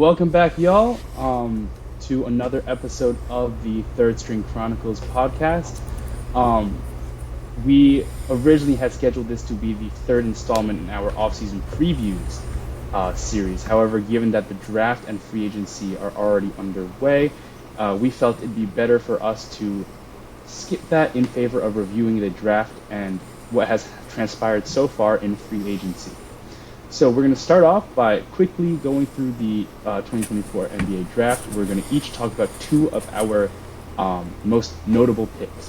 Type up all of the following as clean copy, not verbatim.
welcome back, y'all, to another episode of the Third String Chronicles podcast. Um, we originally had scheduled this to be the third installment in our offseason previews series. However, given that the draft and free agency are already underway, we felt it'd be better for us to skip that in favor of reviewing the draft and what has transpired so far in free agency. So we're going to start off by quickly going through the 2024 NBA draft. We're going to each talk about two of our most notable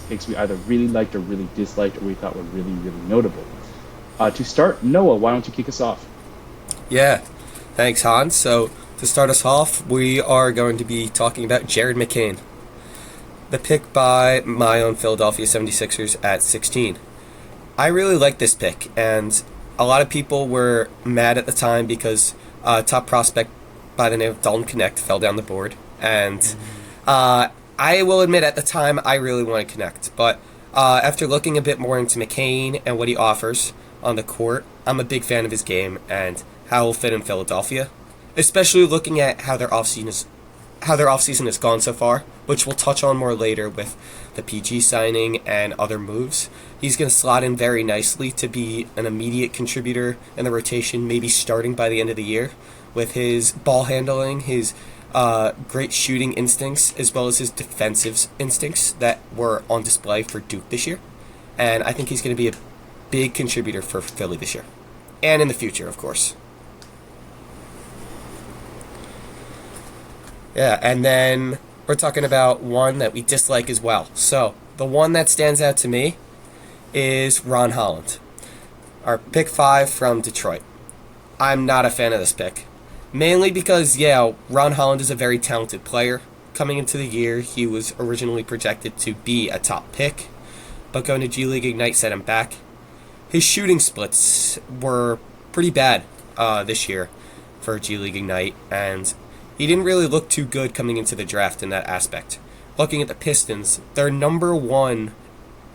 picks we either really liked or really disliked or we thought were really, really notable. To start, Noah, why don't you kick us off? Yeah, thanks, Hans. So to start us off, we are going to be talking about Jared McCain, the pick by my own Philadelphia 76ers at 16. I really like this pick, and a lot of people were mad at the time because top prospect by the name of Dalton Connect fell down the board. And I will admit at the time I really wanted Connect. But after looking a bit more into McCain and what he offers on the court, I'm a big fan of his game and how he'll fit in Philadelphia. Especially looking at how their offseason has gone so far, which we'll touch on more later with the PG signing and other moves. He's going to slot in very nicely to be an immediate contributor in the rotation, maybe starting by the end of the year, with his ball handling, his great shooting instincts, as well as his defensive instincts that were on display for Duke this year. And I think he's going to be a big contributor for Philly this year, and in the future, of course. Yeah, and then we're talking about one that we dislike as well. So, the one that stands out to me is Ron Holland, our pick 5 from Detroit. I'm not a fan of this pick, mainly because, Ron Holland is a very talented player. Coming into the year, he was originally projected to be a top pick, but going to G League Ignite set him back. His shooting splits were pretty bad this year for G League Ignite, and he didn't really look too good coming into the draft in that aspect. Looking at the Pistons, their number one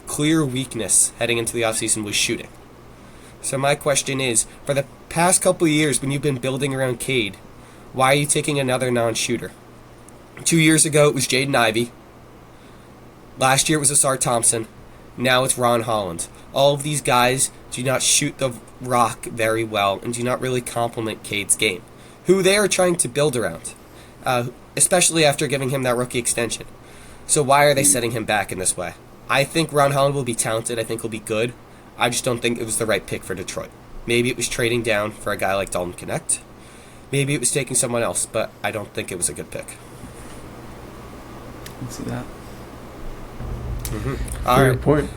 clear weakness heading into the offseason was shooting. So my question is, for the past couple of years when you've been building around Cade, why are you taking another non-shooter? 2 years ago it was Jaden Ivey. Last year it was Asar Thompson. Now it's Ron Holland. All of these guys do not shoot the rock very well and do not really complement Cade's game, who they are trying to build around, especially after giving him that rookie extension. So why are they setting him back in this way? I think Ron Holland will be talented. I think he'll be good. I just don't think it was the right pick for Detroit. Maybe it was trading down for a guy like Dalton Connect. Maybe it was taking someone else, but I don't think it was a good pick. I can see that. All right. Fair point.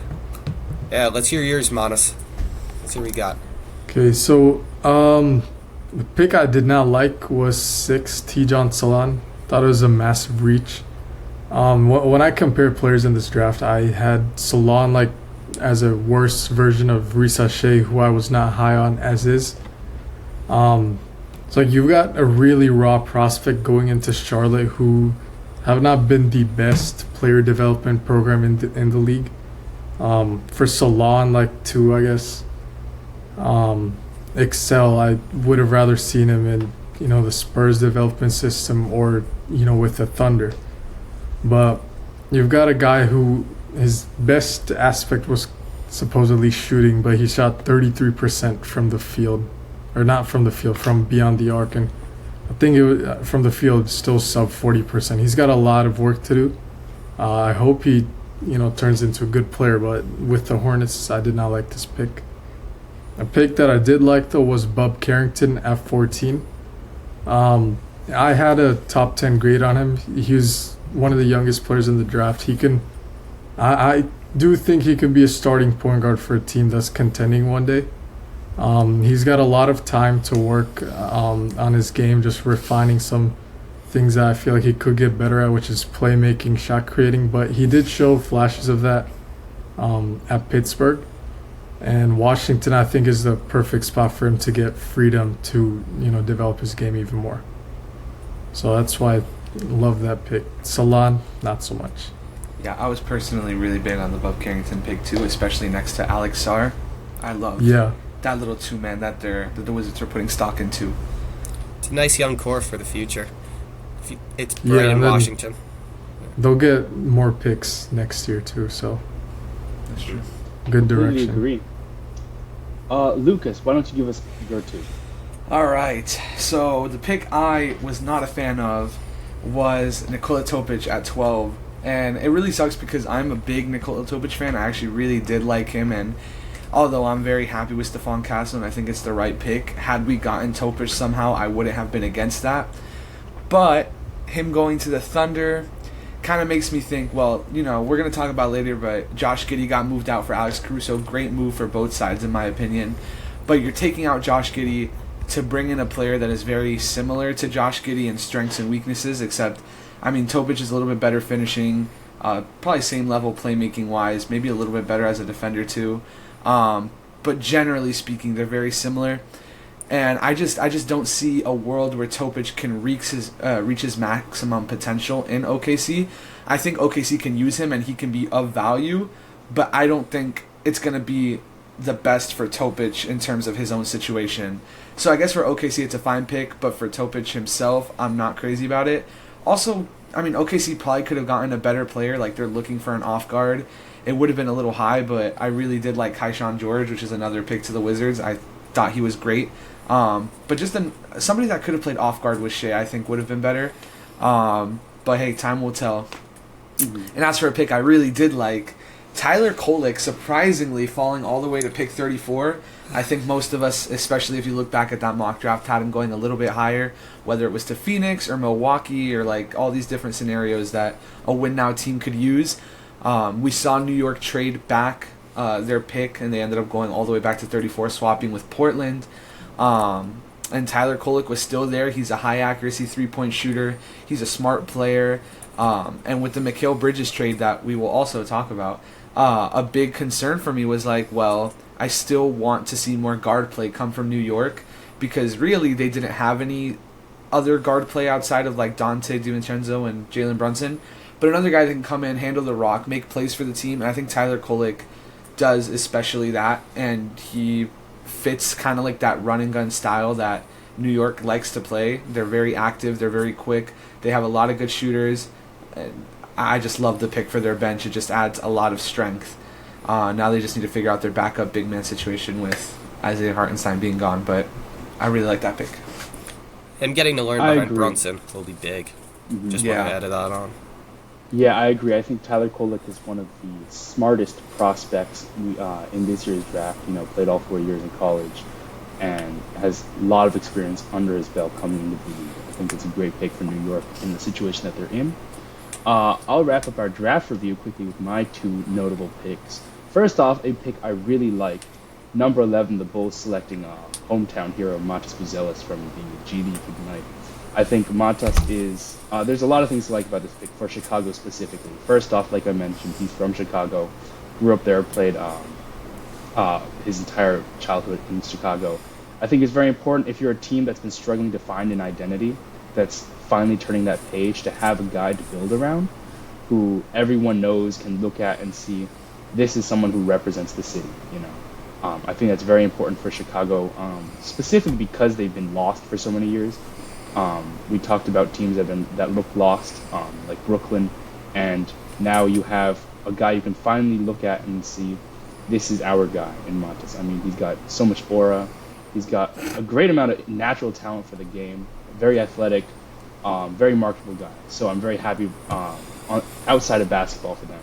Yeah, let's hear yours, Manas. Let's see what we got. Okay, so the pick I did not like was 6, Tijon Salon. Thought it was a massive reach. When I compare players in this draft, I had Salon as a worse version of Risa Shea, who I was not high on as is. So you've got a really raw prospect going into Charlotte who have not been the best player development program in the league. For Salon, to, I guess, excel, I would have rather seen him in, the Spurs development system or, with the Thunder. But you've got a guy who his best aspect was supposedly shooting, but he shot 33% from the field, or not from the field, from beyond the arc, and I think it was, from the field still sub 40%. He's got a lot of work to do. I hope he, turns into a good player, but with the Hornets, I did not like this pick. A pick that I did like, though, was Bub Carrington at 14. I had a top 10 grade on him. He was one of the youngest players in the draft. I do think he could be a starting point guard for a team that's contending one day. He's got a lot of time to work on his game, just refining some things that I feel like he could get better at, which is playmaking, shot creating. But he did show flashes of that at Pittsburgh. And Washington, I think, is the perfect spot for him to get freedom to, develop his game even more. So that's why I love that pick. Salon, not so much. Yeah, I was personally really big on the Bub Carrington pick too, especially next to Alex Sarr. I love that little two-man that the Wizards are putting stock into. It's a nice young core for the future. It's Yeah, right in and then Washington. they'll get more picks next year too, so That's true. good Completely direction. agree. Lucas, why don't you give us your two? All right. So the pick I was not a fan of was Nikola Topic at 12. And it really sucks because I'm a big Nikola Topic fan. I actually really did like him. And although I'm very happy with Stephon Castle and I think it's the right pick, had we gotten Topic somehow, I wouldn't have been against that. But him going to the Thunder kind of makes me think, well, you know, we're going to talk about it later, but Josh Giddey got moved out for Alex Caruso. Great move for both sides, in my opinion. But you're taking out Josh Giddey to bring in a player that is very similar to Josh Giddey in strengths and weaknesses, except, I mean, Topic is a little bit better finishing, probably same level playmaking-wise, maybe a little bit better as a defender too. But generally speaking, they're very similar. And I just don't see a world where Topic can reach his maximum potential in OKC. I think OKC can use him and he can be of value, but I don't think it's going to be the best for Topic in terms of his own situation. So I guess for OKC it's a fine pick, but for Topic himself, I'm not crazy about it. Also, I mean, OKC probably could have gotten a better player, like they're looking for an off guard. It would have been a little high, but I really did like Kaishan George, which is another pick to the Wizards. I thought he was great. But just somebody that could have played off guard with Shea, I think would have been better. But hey, time will tell. Mm-hmm. And as for a pick I really did like, Tyler Kolek surprisingly falling all the way to pick 34. I think most of us, especially if you look back at that mock draft, had him going a little bit higher, whether it was to Phoenix or Milwaukee or like all these different scenarios that a win now team could use. We saw New York trade back their pick, and they ended up going all the way back to 34, swapping with Portland. And Tyler Kolek was still there. He's a high accuracy 3-point shooter. He's a smart player. And with the Mikal Bridges trade that we will also talk about, a big concern for me was like, well, I still want to see more guard play come from New York, because really they didn't have any other guard play outside of like Dante DiVincenzo and Jalen Brunson. But another guy that can come in, handle the rock, make plays for the team, and I think Tyler Kolek does especially that, and he fits kind of like that run and gun style that New York likes to play. They're very active, they're very quick, they have a lot of good shooters, and I just love the pick for their bench. It just adds a lot of strength. Now they just need to figure out their backup big man situation with Isaiah Hartenstein being gone, but I really like that pick. Him getting to learn I behind agree. Brunson will be big. Mm-hmm. Just Yeah. want to add that on. Yeah, I agree. I think Tyler Kolek is one of the smartest prospects in this year's draft. You know, played all 4 years in college and has a lot of experience under his belt coming into the league. I think it's a great pick for New York in the situation that they're in. I'll wrap up our draft review quickly with my two notable picks. First off, a pick I really like. Number 11, the Bulls selecting hometown hero Matas Buzelis from the G League Ignite. I think Matas is... there's a lot of things to like about this pick for Chicago specifically. First off, like I mentioned, he's from Chicago. Grew up there, played his entire childhood in Chicago. I think it's very important if you're a team that's been struggling to find an identity, that's finally turning that page, to have a guy to build around who everyone knows, can look at and see this is someone who represents the city, you know. I think that's very important for Chicago, specifically because they've been lost for so many years. We talked about teams that look lost, like Brooklyn, and now you have a guy you can finally look at and see this is our guy in Montes. I mean, he's got so much aura. He's got a great amount of natural talent for the game, very athletic, very marketable guy. So I'm very happy outside of basketball for them.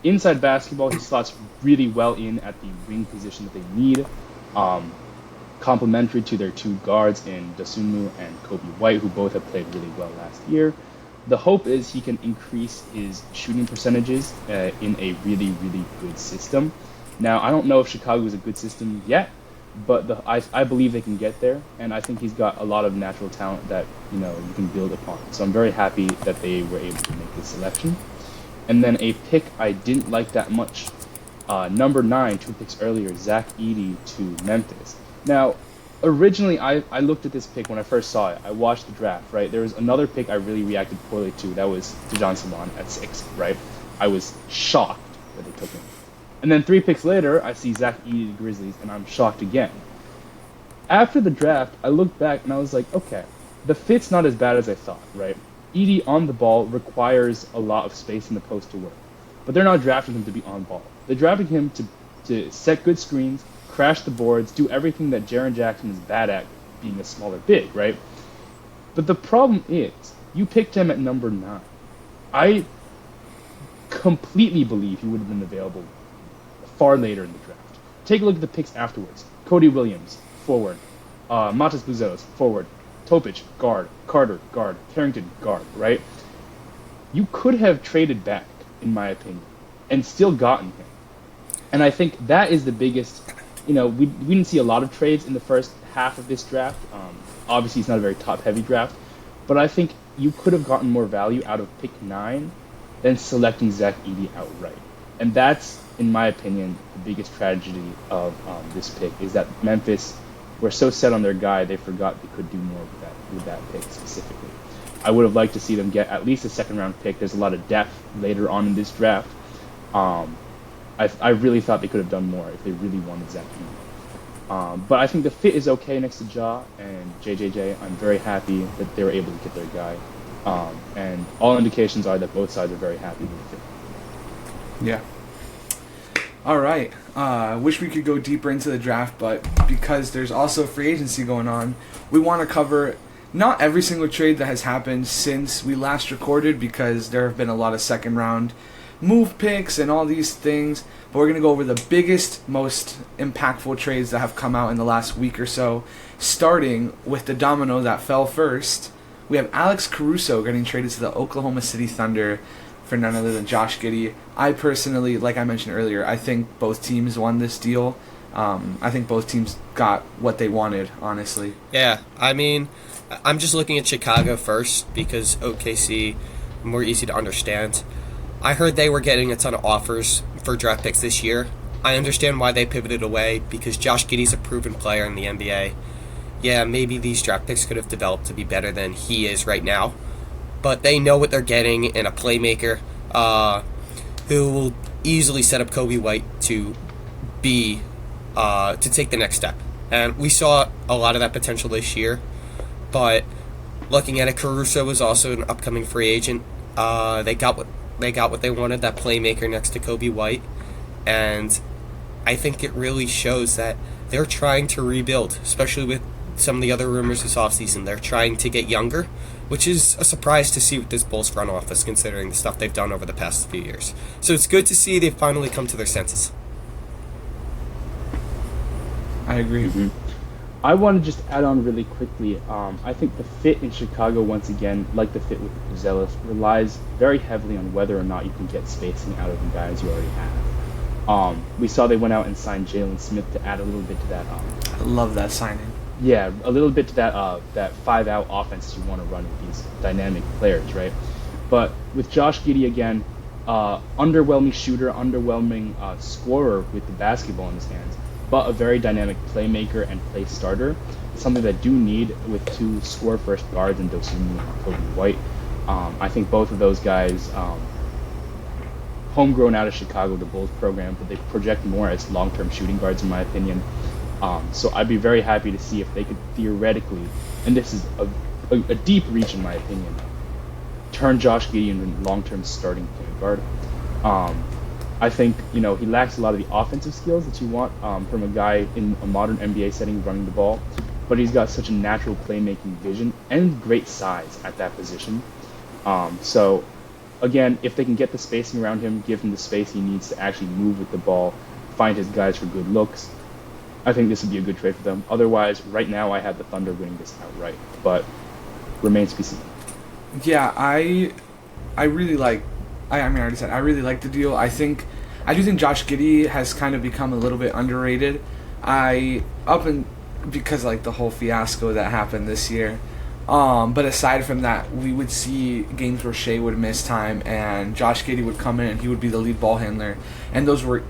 Inside basketball, he slots really well in at the wing position that they need, complementary to their two guards in Dosunmu and Kobe White, who both have played really well last year. The hope is he can increase his shooting percentages in a really, really good system. Now, I don't know if Chicago is a good system yet, but I believe they can get there, and I think he's got a lot of natural talent that you can build upon. So I'm very happy that they were able to make this selection. And then a pick I didn't like that much, number 9, 2 picks earlier, Zach Edey to Memphis. Now, originally I looked at this pick when I first saw it. I watched the draft, right? There was another pick I really reacted poorly to. That was Dejan Salon at 6, right? I was shocked that they took him. And then 3 picks later, I see Zach Edey to Grizzlies, and I'm shocked again. After the draft, I looked back and I was like, okay, the fit's not as bad as I thought, right? Edie on the ball requires a lot of space in the post to work, but they're not drafting him to be on ball. They're drafting him to set good screens, crash the boards, do everything that Jaren Jackson is bad at, being a smaller big, right? But the problem is, you picked him at number 9. I completely believe he would have been available far later in the draft. Take a look at the picks afterwards. Cody Williams, forward. Matas Buzelos, forward. Topic, guard. Carter, guard. Carrington, guard, right? You could have traded back, in my opinion, and still gotten him. And I think that is the biggest, we didn't see a lot of trades in the first half of this draft. Obviously, it's not a very top-heavy draft, but I think you could have gotten more value out of pick 9 than selecting Zach Edey outright. And that's, in my opinion, the biggest tragedy of this pick, is that Memphis were so set on their guy, they forgot they could do more with that pick specifically. I would have liked to see them get at least a second-round pick. There's a lot of depth later on in this draft. I really thought they could have done more if they really wanted Zach Edey. But I think the fit is okay next to Ja and JJJ. I'm very happy that they were able to get their guy. And all indications are that both sides are very happy with the fit. Yeah. All right. Wish we could go deeper into the draft, but because there's also free agency going on, we want to cover not every single trade that has happened since we last recorded, because there have been a lot of second-round move picks and all these things, but we're going to go over the biggest, most impactful trades that have come out in the last week or so, starting with the domino that fell first. We have Alex Caruso getting traded to the Oklahoma City Thunder for none other than Josh Giddey. I personally, like I mentioned earlier, I think both teams won this deal. I think both teams got what they wanted, honestly. Yeah, I mean, I'm just looking at Chicago first because OKC, more easy to understand. I heard they were getting a ton of offers for draft picks this year. I understand why they pivoted away, because Josh Giddey's a proven player in the NBA. Yeah, maybe these draft picks could have developed to be better than he is right now, but they know what they're getting in a playmaker who will easily set up Kobe White to take the next step. And we saw a lot of that potential this year, but looking at it, Caruso was also an upcoming free agent. They got what they wanted, that playmaker next to Kobe White, and I think it really shows that they're trying to rebuild, especially with some of the other rumors this offseason. They're trying to get younger, which is a surprise to see with this Bulls front office, considering the stuff they've done over the past few years. So it's good to see they've finally come to their senses. I agree. Mm-hmm. I want to just add on really quickly. I think the fit in Chicago, once again, like the fit with the Buzelos, relies very heavily on whether or not you can get spacing out of the guys you already have. We saw they went out and signed Jalen Smith to add a little bit to that. I love that signing. Yeah, a little bit to that 5-out offense you want to run with these dynamic players, right? But with Josh Giddey again, underwhelming shooter, underwhelming scorer with the basketball in his hands, but a very dynamic playmaker and play starter. Something that do need with two score-first guards in Dosunmu and Kobe White. I think both of those guys, homegrown out of Chicago, the Bulls program, but they project more as long-term shooting guards, in my opinion. So I'd be very happy to see if they could theoretically, and this is a deep reach in my opinion, turn Josh Giddey into a long-term starting point guard. I think, he lacks a lot of the offensive skills that you want from a guy in a modern NBA setting running the ball, but he's got such a natural playmaking vision and great size at that position. So, again, if they can get the spacing around him, give him the space he needs to actually move with the ball, find his guys for good looks, I think this would be a good trade for them. Otherwise, right now I have the Thunder winning this outright, but remains to be seen. Yeah, I really like. I already said I really like the deal. I do think Josh Giddey has kind of become a little bit underrated. Because like the whole fiasco that happened this year. But aside from that, we would see games where Shea would miss time and Josh Giddey would come in and he would be the lead ball handler, and those were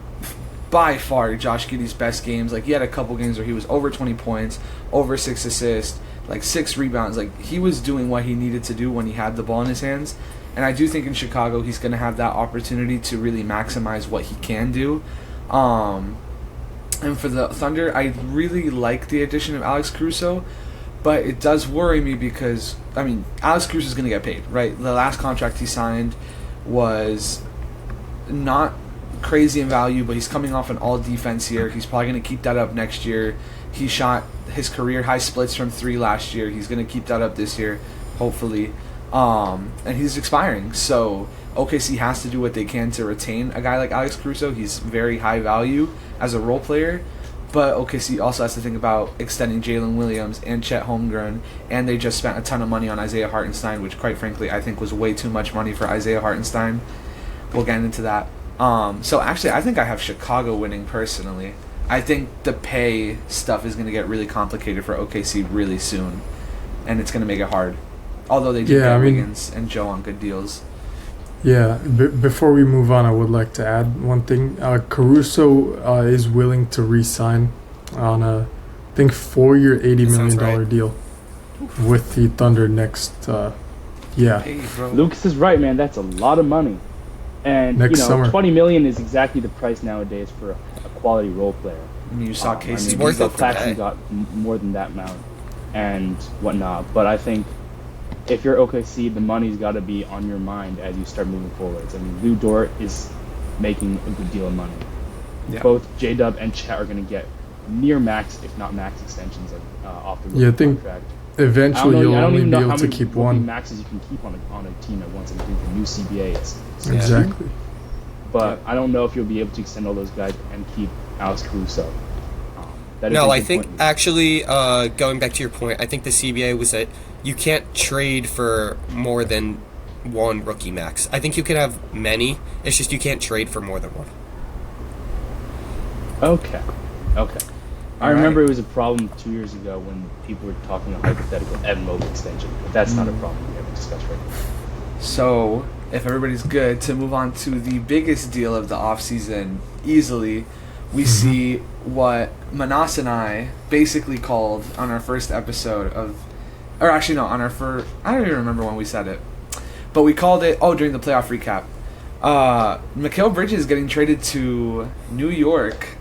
by far Josh Giddey's best games. Like, he had a couple games where he was over 20 points, over 6 assists, like 6 rebounds. Like, he was doing what he needed to do when he had the ball in his hands. And I do think in Chicago he's going to have that opportunity to really maximize what he can do. And for the Thunder, I really like the addition of Alex Caruso, But it does worry me because, I mean, Alex Cruz is going to get paid, right? The last contract he signed was not crazy in value, but he's coming off an all-defense year. He's probably going to keep that up next year. He shot his career-high splits from 3 last year. He's going to keep that up this year, hopefully. And he's expiring, so OKC has to do what they can to retain a guy like Alex Caruso. He's very high value as a role player. But OKC also has to think about extending Jalen Williams and Chet Holmgren, and they just spent a ton of money on Isaiah Hartenstein, which, quite frankly, I think was way too much money for Isaiah Hartenstein. We'll get into that. So actually, I think I have Chicago winning personally. I think the pay stuff is going to get really complicated for OKC really soon, and it's going to make it hard. Although they do get Wiggins and Joe on good deals. Yeah, before we move on, I would like to add one thing. Caruso is willing to re-sign on a, I think, 4-year, $80 million right. deal with the Thunder next. Yeah. Hey, bro. Lucas is right, man. That's a lot of money. And, Next summer. $20 million is exactly the price nowadays for a quality role player. I mean, you saw Casey. It's worth it to Claxton pay. got more than that amount and whatnot. But I think if you're OKC, the money's got to be on your mind as you start moving forwards. I mean, Lou Dort is making a good deal of money. Yeah. Both J-Dub and Chet are going to get near max, if not max, extensions off the rookie Yeah, I think contract. eventually you'll only be able to keep rookie one. maxes you can keep on a team at once. I think the new CBA is Exactly. but I don't know if you'll be able to extend all those guys and keep Alex Caruso. That is No, a I good think point. actually, going back to your point, I think the CBA was that you can't trade for more than one rookie max. I think you can have many. It's just you can't trade for more than one. Okay. I All remember right. it was a problem 2 years ago when people were talking a hypothetical Evan Mobley extension, but that's not a problem we have to discuss right now. So, if everybody's good, to move on to the biggest deal of the offseason, easily, we see what Manas and I basically called on our first episode of, or actually no, on our first, I don't even remember when we said it, but we called it, during the playoff recap. Mikal Bridges getting traded to New York,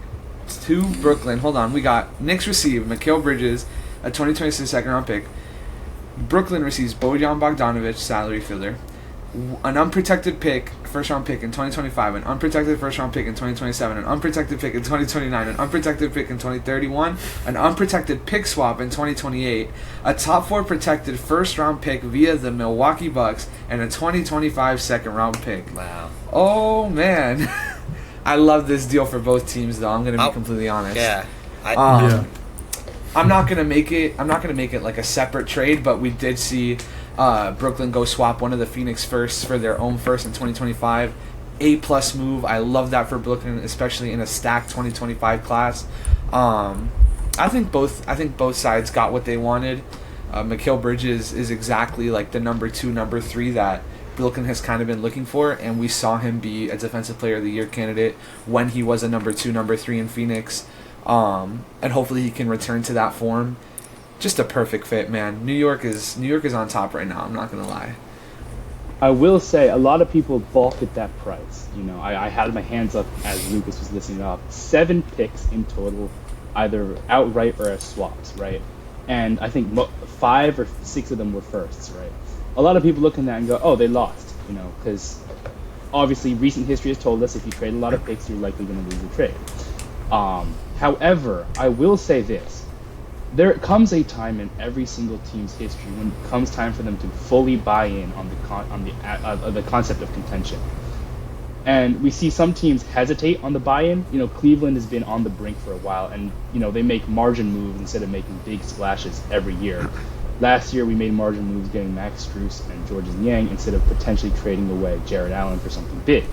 to Brooklyn. Hold on, we got Knicks receive Mikal Bridges, a 2026 second round pick. Brooklyn receives Bojan Bogdanovic, salary filler. An unprotected pick, first round pick in 2025, an unprotected first round pick in 2027, an unprotected pick in 2029, an unprotected pick in 2031, an unprotected pick swap in 2028, a top 4 protected first round pick via the Milwaukee Bucks, and a 2025 second round pick. Wow. Oh man, I love this deal for both teams, though. I'm gonna be completely honest. Yeah. Yeah. I'm not gonna make it like a separate trade, but we did see Brooklyn go swap one of the Phoenix firsts for their own first in 2025. A+ move. I love that for Brooklyn, especially in a stacked 2025 class. I think both sides got what they wanted. Mikal Bridges is exactly like the number 2, number 3 that Brooklyn has kind of been looking for, and we saw him be a Defensive Player of the Year candidate when he was a number 2, number 3 in Phoenix. And hopefully he can return to that form. Just a perfect fit, man. New York is on top right now. I'm not gonna lie. I will say a lot of people balk at that price. I had my hands up as Lucas was listening up. 7 picks in total, either outright or as swaps, right? And I think 5 or 6 of them were firsts, right? A lot of people look at that and go, "Oh, they lost," because obviously recent history has told us if you trade a lot of picks, you're likely going to lose the trade. However, I will say this. There comes a time in every single team's history when it comes time for them to fully buy in on the concept of contention. And we see some teams hesitate on the buy-in. Cleveland has been on the brink for a while, and they make margin moves instead of making big splashes every year. Last year, we made margin moves getting Max Strus and Georges Niang instead of potentially trading away Jared Allen for something big.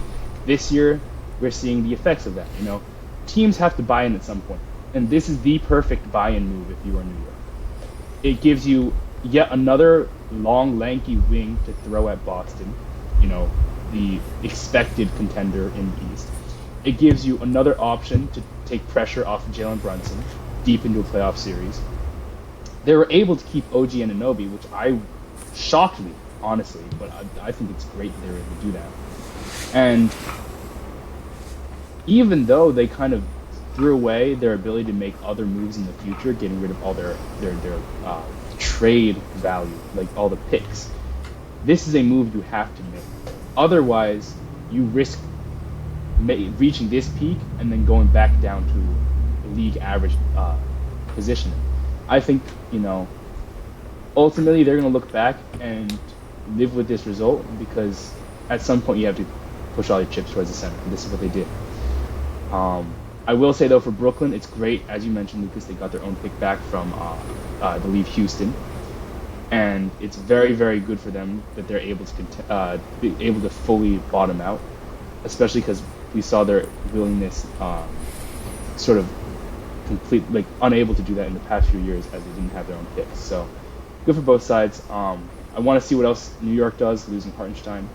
This year, we're seeing the effects of that. Teams have to buy in at some point. And this is the perfect buy-in move if you are New York. It gives you yet another long, lanky wing to throw at Boston, the expected contender in the East. It gives you another option to take pressure off of Jalen Brunson deep into a playoff series. They were able to keep OG Anunoby, which shocked me, honestly, but I think it's great that they were able to do that. And even though they kind of threw away their ability to make other moves in the future, getting rid of all their trade value, like all the picks. This is a move you have to make. Otherwise, you risk reaching this peak and then going back down to league average positioning. I think, ultimately they're going to look back and live with this result because at some point you have to push all your chips towards the center, and this is what they did. I will say, though, for Brooklyn, it's great, as you mentioned, Lucas, they got their own pick back from, I believe, Houston. And it's very, very good for them that they're able to be able to fully bottom out, especially because we saw their willingness sort of unable to do that in the past few years as they didn't have their own picks. So good for both sides. I want to see what else New York does, losing Hartenstein,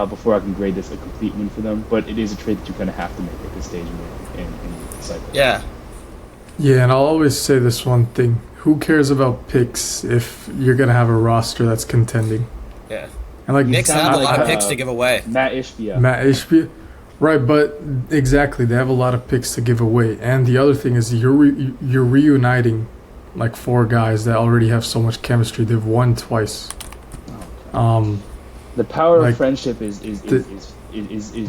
before I can grade this a complete win for them. But it is a trade that you kind of have to make at this stage in the cycle. Yeah. Yeah, and I'll always say this one thing. Who cares about picks if you're going to have a roster that's contending? Yeah. And like Knicks have a lot of picks to give away. Matt Ishbia. Right, but exactly, they have a lot of picks to give away. And the other thing is you're reuniting like four guys that already have so much chemistry. They've won twice. The power of friendship is just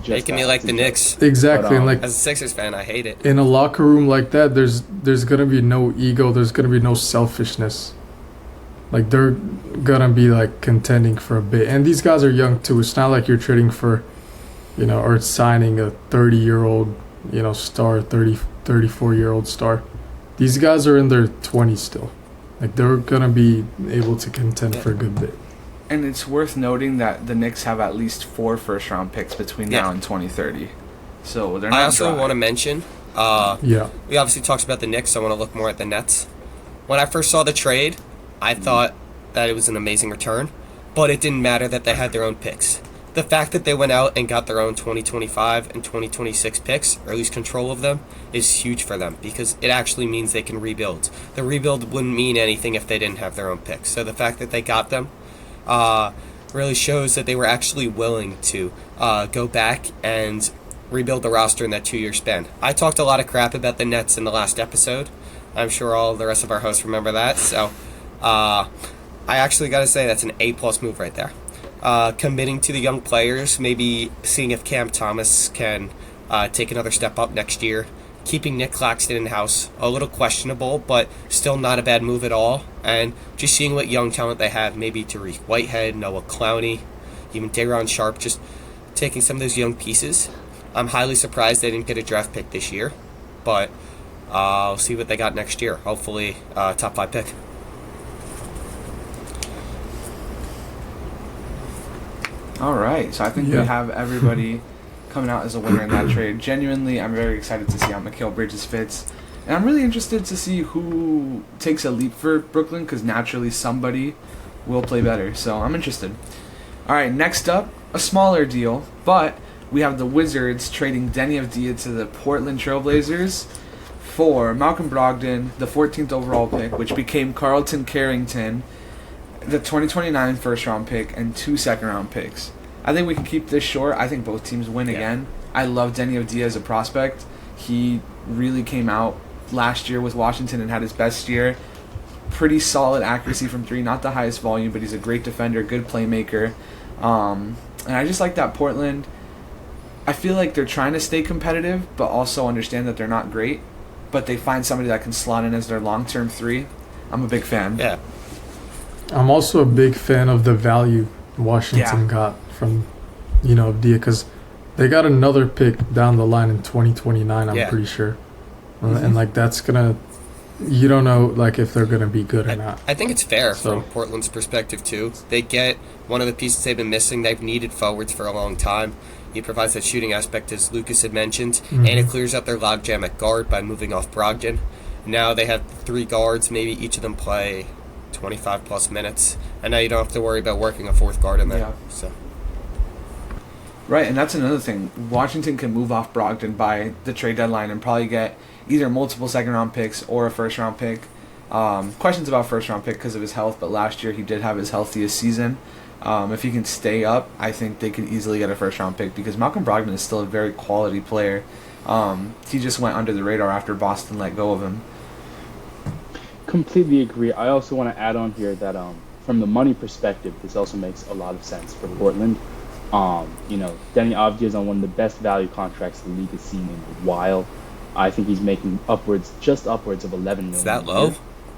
making me like the Knicks. Exactly, and like as a Sixers fan, I hate it. In a locker room like that, there's gonna be no ego. There's gonna be no selfishness. Like they're gonna be like contending for a bit, and these guys are young too. It's not like you're trading for, or signing a 30-year-old, star, 34-year-old star. These guys are in their 20s still. Like they're gonna be able to contend for a good bit. And it's worth noting that the Knicks have at least 4 first-round picks between now and 2030. So they're not I also dry. want to mention, we obviously talked about the Knicks, so I want to look more at the Nets. When I first saw the trade, I thought that it was an amazing return, but it didn't matter that they had their own picks. The fact that they went out and got their own 2025 and 2026 picks, or at least control of them, is huge for them because it actually means they can rebuild. The rebuild wouldn't mean anything if they didn't have their own picks. So the fact that they got them really shows that they were actually willing to go back and rebuild the roster in that 2-year span. I talked a lot of crap about the Nets in the last episode. I'm sure all the rest of our hosts remember that. So I actually got to say that's an A+ move right there. Committing to the young players, maybe seeing if Cam Thomas can take another step up next year. Keeping Nick Claxton in-house, a little questionable, but still not a bad move at all. And just seeing what young talent they have, maybe Tariq Whitehead, Noah Clowney, even Day'Ron Sharp, just taking some of those young pieces. I'm highly surprised they didn't get a draft pick this year, but I'll see what they got next year. Hopefully, top 5 pick. All right, so I think we have everybody coming out as a winner in that trade. Genuinely, I'm very excited to see how Mikal Bridges fits. And I'm really interested to see who takes a leap for Brooklyn because naturally somebody will play better. So I'm interested. All right, next up, a smaller deal, but we have the Wizards trading Denny Avdija to the Portland Trailblazers for Malcolm Brogdon, the 14th overall pick, which became Carlton Carrington, the 2029 first-round pick, and 2 second-round picks. I think we can keep this short. I think both teams win again. I love Denny Avdija as a prospect. He really came out last year with Washington and had his best year. Pretty solid accuracy from 3, not the highest volume, but he's a great defender, good playmaker. And I just like that Portland. I feel like they're trying to stay competitive, but also understand that they're not great. But they find somebody that can slot in as their long-term 3. I'm a big fan. Yeah. I'm also a big fan of the value Washington got from, Avdija, because they got another pick down the line in 2029, I'm pretty sure. And, that's going to... You don't know, if they're going to be good or not. I think it's fair from Portland's perspective, too. They get one of the pieces they've been missing. They've needed forwards for a long time. He provides that shooting aspect, as Lucas had mentioned, and it clears up their logjam at guard by moving off Brogdon. Now they have 3 guards. Maybe each of them play 25-plus minutes. And now you don't have to worry about working a 4th guard in there. Yeah. So. Right, and that's another thing. Washington can move off Brogdon by the trade deadline and probably get either multiple second-round picks or a first-round pick. Questions about first-round pick because of his health, but last year he did have his healthiest season. If he can stay up, I think they could easily get a first-round pick because Malcolm Brogdon is still a very quality player. He just went under the radar after Boston let go of him. completely agree. I also want to add on here that from the money perspective, this also makes a lot of sense for Portland. Denny Avdija is on one of the best value contracts the league has seen in a while. I think he's making just upwards of 11 million. Is that a low? year,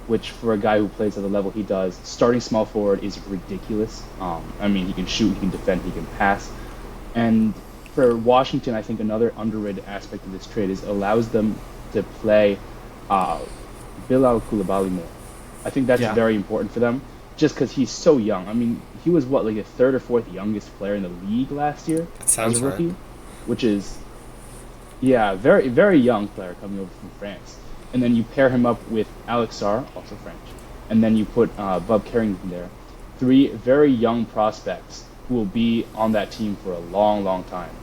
which for a guy who plays at the level he does, starting small forward is ridiculous. He can shoot, he can defend, he can pass. And for Washington, I think another underrated aspect of this trade is it allows them to play Bilal Coulibaly more. I think that's very important for them, just because he's so young. I mean, he was like the third or fourth youngest player in the league last year Sounds as a rookie, right. which is very very young player coming over from France. And then you pair him up with Alex Sarr, also French, and then you put Bob Carrington there. 3 very young prospects who will be on that team for a long, long time.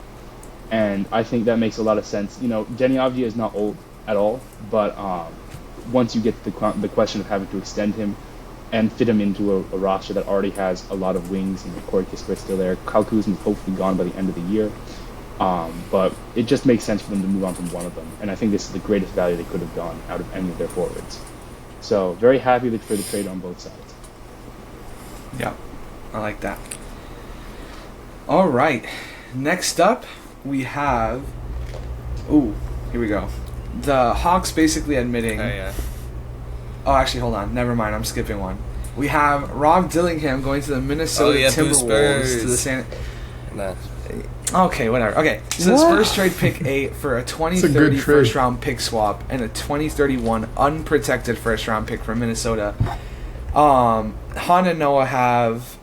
And I think that makes a lot of sense. Denny Avdija is not old at all, but once you get to the question of having to extend him and fit him into a roster that already has a lot of wings, Corey Kisper's still there, Kyle Kuzma's hopefully gone by the end of the year. But it just makes sense for them to move on from one of them. And I think this is the greatest value they could have gone out of any of their forwards. So very happy for the trade on both sides. Yeah, I like that. All right. Next up, we have... Ooh, here we go. The Hawks basically admitting... Oh, yeah. Oh, actually, hold on. Never mind. I'm skipping one. We have Rob Dillingham going to the Minnesota Timberwolves. To the San... Nah. Okay, whatever. Okay, so the Spurs trade pick 8 for a 2030 first-round pick swap and a 2031 unprotected first-round pick for Minnesota. Han and Noah have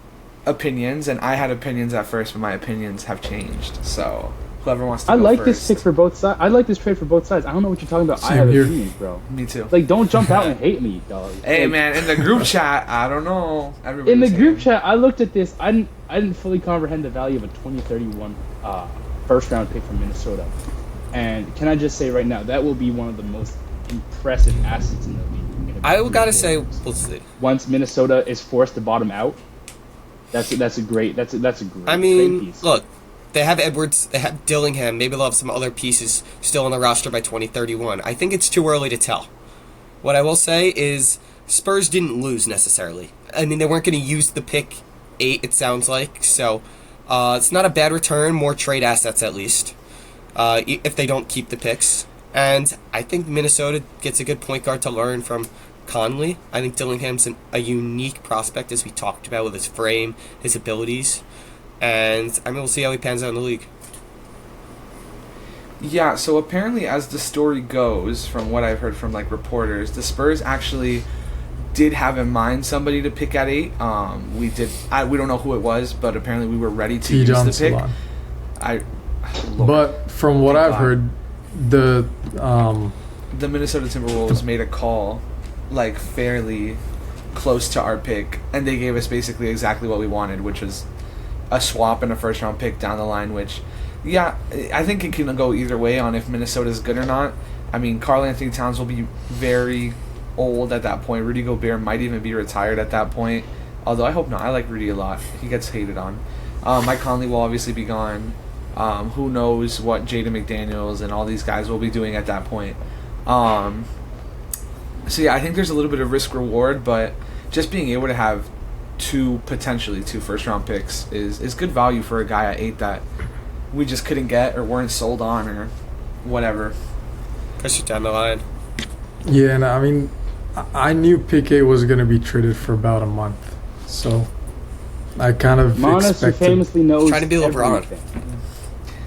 opinions, and I had opinions at first, but my opinions have changed. So whoever wants to go like first. this pick for both sides. I like this trade for both sides. I don't know what you're talking about. I have opinions, bro. Me too. Like, don't jump out and hate me, dog. Hey, man, in the group chat, I don't know. In the group chat, I looked at this. I didn't fully comprehend the value of a 2031 first-round pick from Minnesota. And can I just say right now, that will be one of the most impressive assets in the league. I gotta say, we'll see. Once Minnesota is forced to bottom out, that's a great trade piece. Look, they have Edwards, they have Dillingham, maybe they'll have some other pieces still on the roster by 2031. I think it's too early to tell. What I will say is Spurs didn't lose necessarily. I mean, they weren't going to use the pick 8, it sounds like, so it's not a bad return, more trade assets at least, if they don't keep the picks. And I think Minnesota gets a good point guard to learn from Conley. I think Dillingham's a unique prospect, as we talked about, with his frame, his abilities. And we'll see how he pans out in the league. Yeah, so apparently, as the story goes, from what I've heard from reporters, the Spurs actually did have in mind somebody to pick at 8. We don't know who it was, but apparently we were ready to use the pick. But from what I've heard, the Minnesota Timberwolves made a call fairly close to our pick, and they gave us basically exactly what we wanted, which was a swap and a first round pick down the line, which I think it can go either way on if Minnesota's good or not. I mean, Karl Anthony Towns will be very old at that point. Rudy Gobert might even be retired at that point, although I hope not. I like Rudy a lot. He gets hated on. Mike Conley will obviously be gone. Who knows what Jaden McDaniels and all these guys will be doing at that point. So yeah, I think there's a little bit of risk reward, but just being able to have potentially two first round picks is good value for a guy at 8 that we just couldn't get or weren't sold on or whatever. Push it down the line. Yeah, and I mean, I knew pick 8 was going to be traded for about a month, so I kind of expected. Famously knows trying to be LeBron. Everything.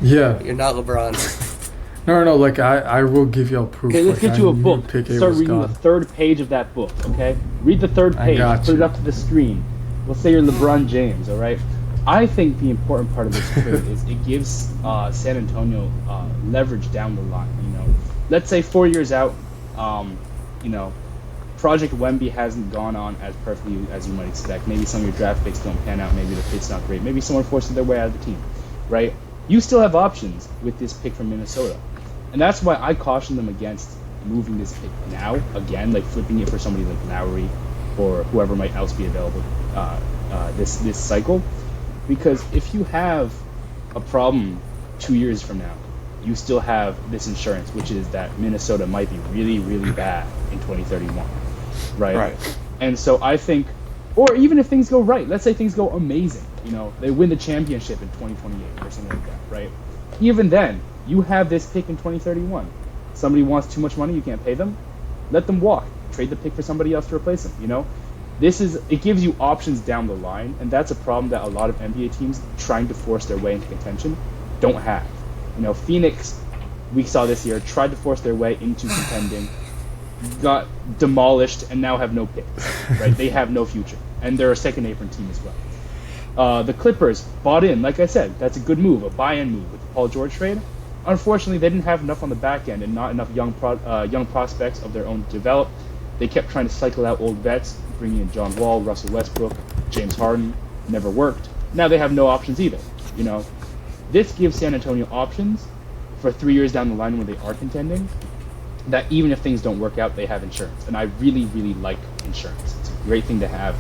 Yeah. You're not LeBron. No, I will give you a proof. Okay, let's get you a book. Start reading gone. the third page of that book, okay? Read the third page, put it up to the screen. Let's say you're LeBron James, all right? I think the important part of this trade is it gives San Antonio leverage down the line. Let's say 4 years out, Project Wemby hasn't gone on as perfectly as you might expect. Maybe some of your draft picks don't pan out. Maybe the fit's not great. Maybe someone forces their way out of the team, right? You still have options with this pick from Minnesota. And that's why I caution them against moving this pick now, again, flipping it for somebody like Lowry or whoever might else be available this cycle. Because if you have a problem 2 years from now, you still have this insurance, which is that Minnesota might be really, really bad in 2031. right? Right. And so I think, or even if things go right, let's say things go amazing, they win the championship in 2028 or something like that, right? Even then, you have this pick in 2031. Somebody wants too much money, you can't pay them, let them walk. Trade the pick for somebody else to replace them, It gives you options down the line, and that's a problem that a lot of NBA teams trying to force their way into contention don't have. Phoenix, we saw this year, tried to force their way into contending, got demolished, and now have no picks, right? They have no future, and they're a second apron team as well. The Clippers bought in, like I said, that's a good move, a buy-in move with the Paul George trade. Unfortunately, they didn't have enough on the back end and not enough young prospects of their own to develop. They kept trying to cycle out old vets, bringing in John Wall, Russell Westbrook, James Harden. Never worked. Now they have no options either. This gives San Antonio options for 3 years down the line when they are contending, that even if things don't work out, they have insurance. And I really, really like insurance. It's a great thing to have.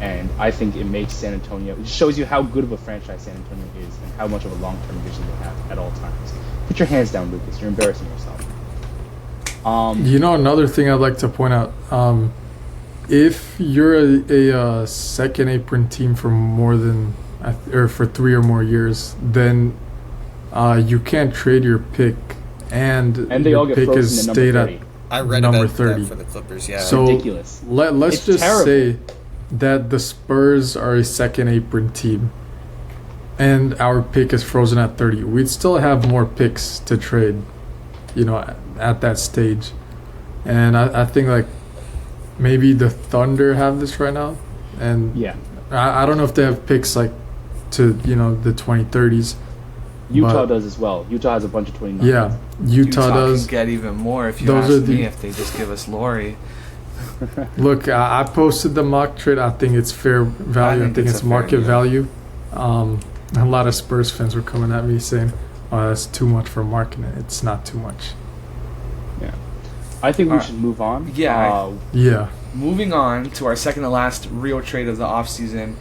And I think it makes San Antonio, it shows you how good of a franchise San Antonio is and how much of a long-term vision they have at all times. Put your hands down, Lucas. You're embarrassing yourself. Another thing I'd like to point out, if you're a second apron team for more than, or for 3 or more years, then you can't trade your pick, and they your all get pick frozen is at stayed number at 30. I read number about 30 that for the Clippers. Yeah. So ridiculous. Let's It's just terrible. say that the Spurs are a second apron team, and our pick is frozen at 30. We'd still have more picks to trade, at that stage. And I think like maybe the Thunder have this right now, and Yeah. I don't know if they have picks like to the 2030s. Utah But- does as well. Utah has a bunch of 29. Yeah, Utah does. can get even more if you Those ask are me the- if they just give us Laurie. Look, I posted the mock trade. I think it's fair value. I think think it's it's a fair market deal. value. A lot of Spurs fans were coming at me saying, "Oh, that's too much for marketing." It's not too much. I think we Alright. should move on. Yeah, Yeah. Moving on to our second to last real trade of the offseason,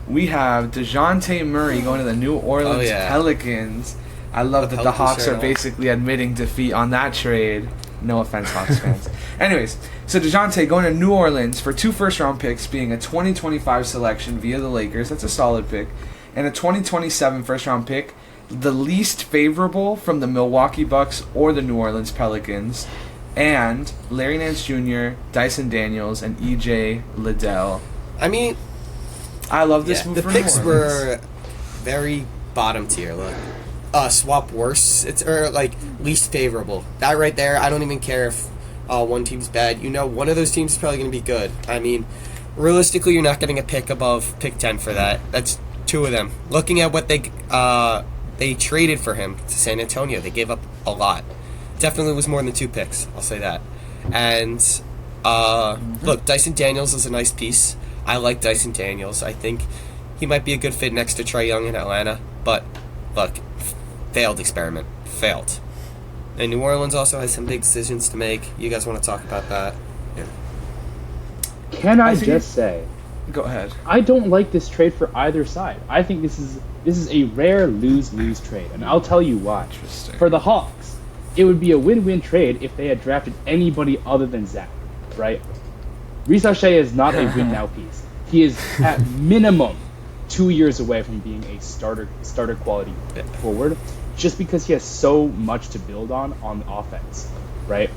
we have DeJounte Murray going to the New Orleans Oh, yeah. Pelicans. I love The that the Pelicans Hawks shirt are on. basically admitting defeat on that trade. No offense, Hawks fans. Anyways, so DeJounte going to New Orleans for 2 first-round picks, being a 2025 selection via the Lakers. That's a solid pick. And a 2027 first-round pick, the least favorable from the Milwaukee Bucks or the New Orleans Pelicans. And Larry Nance Jr., Dyson Daniels, and E.J. Liddell. I mean, I love this yeah, move the for picks New Orleans. were very bottom tier. Look, swap worse. Or like least favorable. That right there. I don't even care if one team's bad. One of those teams is probably going to be good. I mean, realistically, you're not getting a pick above pick 10 for that. That's 2 of them. Looking at what they traded for him to San Antonio, they gave up a lot. Definitely was more than 2 picks. I'll say that. And look, Dyson Daniels is a nice piece. I like Dyson Daniels. I think he might be a good fit next to Trae Young in Atlanta. But look, failed experiment. Failed. And New Orleans also has some big decisions to make. You guys want to talk about that? Yeah. Can I I think- just say, Go ahead. I don't like this trade for either side. I think this is a rare lose-lose trade, and I'll tell you why. Interesting. For the Hawks, it would be a win-win trade if they had drafted anybody other than Zach, right? Reece Shea is not a win-now piece. He is at minimum 2 years away from being a starter quality forward, just because he has so much to build on offense, right?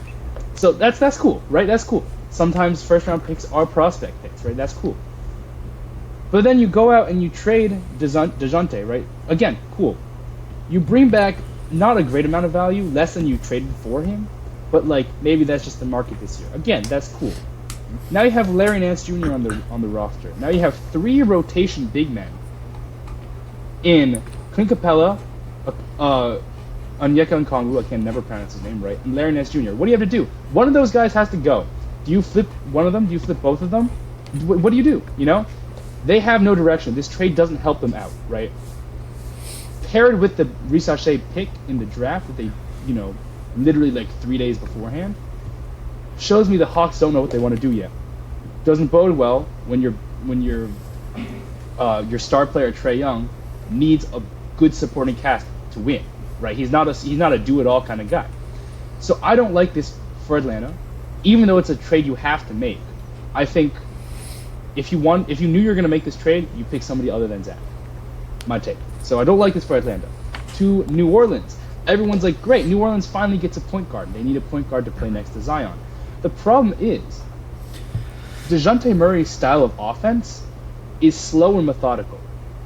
So that's cool, right? That's cool. Sometimes first-round picks are prospect picks, right? That's cool. But then you go out and you trade DeJounte, right? Again, cool. You bring back not a great amount of value, less than you traded for him, but like maybe that's just the market this year. Again, that's cool. Now you have Larry Nance Jr. on the roster. Now you have 3 rotation big men in Clint Capella, Onyeka Okongwu, I can never pronounce his name right, and Larry Nance Jr. What do you have to do? One of those guys has to go. Do you flip one of them? Do you flip both of them? What do you do? They have no direction. This trade doesn't help them out, right? Paired with the Reece Shea pick in the draft that they, literally like 3 days beforehand, shows me the Hawks don't know what they want to do yet. Doesn't bode well when your star player Trae Young needs a good supporting cast to win, right? He's not a do-it-all kind of guy. So I don't like this for Atlanta, even though it's a trade you have to make. I think if you knew you were going to make this trade, you pick somebody other than Zach. My take. So I don't like this for Atlanta. To New Orleans. Everyone's like, great, New Orleans finally gets a point guard. They need a point guard to play next to Zion. The problem is, DeJounte Murray's style of offense is slow and methodical.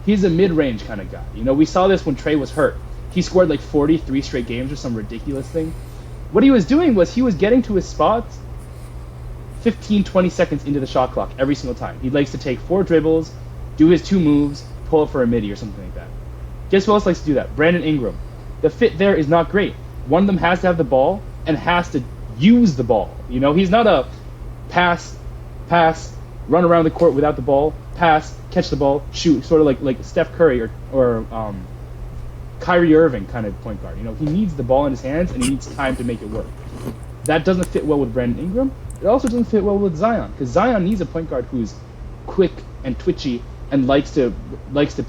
He's a mid-range kind of guy. You know, we saw this when Trey was hurt. He scored like 43 straight games or some ridiculous thing. What he was doing was he was getting to his spots 15, 20 seconds into the shot clock every single time. He likes to take 4 dribbles, do his 2 moves, pull up for a midi or something like that. Guess who else likes to do that? Brandon Ingram. The fit there is not great. One of them has to have the ball and has to use the ball. You know, he's not a pass, run around the court without the ball, pass, catch the ball, shoot, sort of like Steph Curry or Kyrie Irving kind of point guard. You know, he needs the ball in his hands and he needs time to make it work. That doesn't fit well with Brandon Ingram. It also doesn't fit well with Zion, because Zion needs a point guard who's quick and twitchy and likes to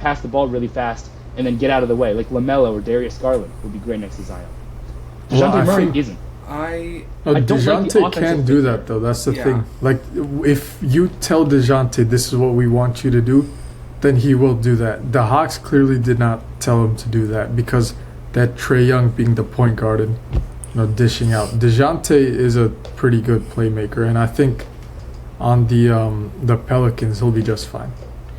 pass the ball really fast and then get out of the way, like LaMelo or Darius Garland would be great next to Zion. DeJounte Murray isn't. I don't like the DeJounte offensive can do that though. That's the thing. Like, if you tell DeJounte this is what we want you to do, then he will do that. The Hawks clearly did not tell him to do that because that Trae Young being the point guard and dishing out. DeJounte is a pretty good playmaker, and I think on the Pelicans he'll be just fine.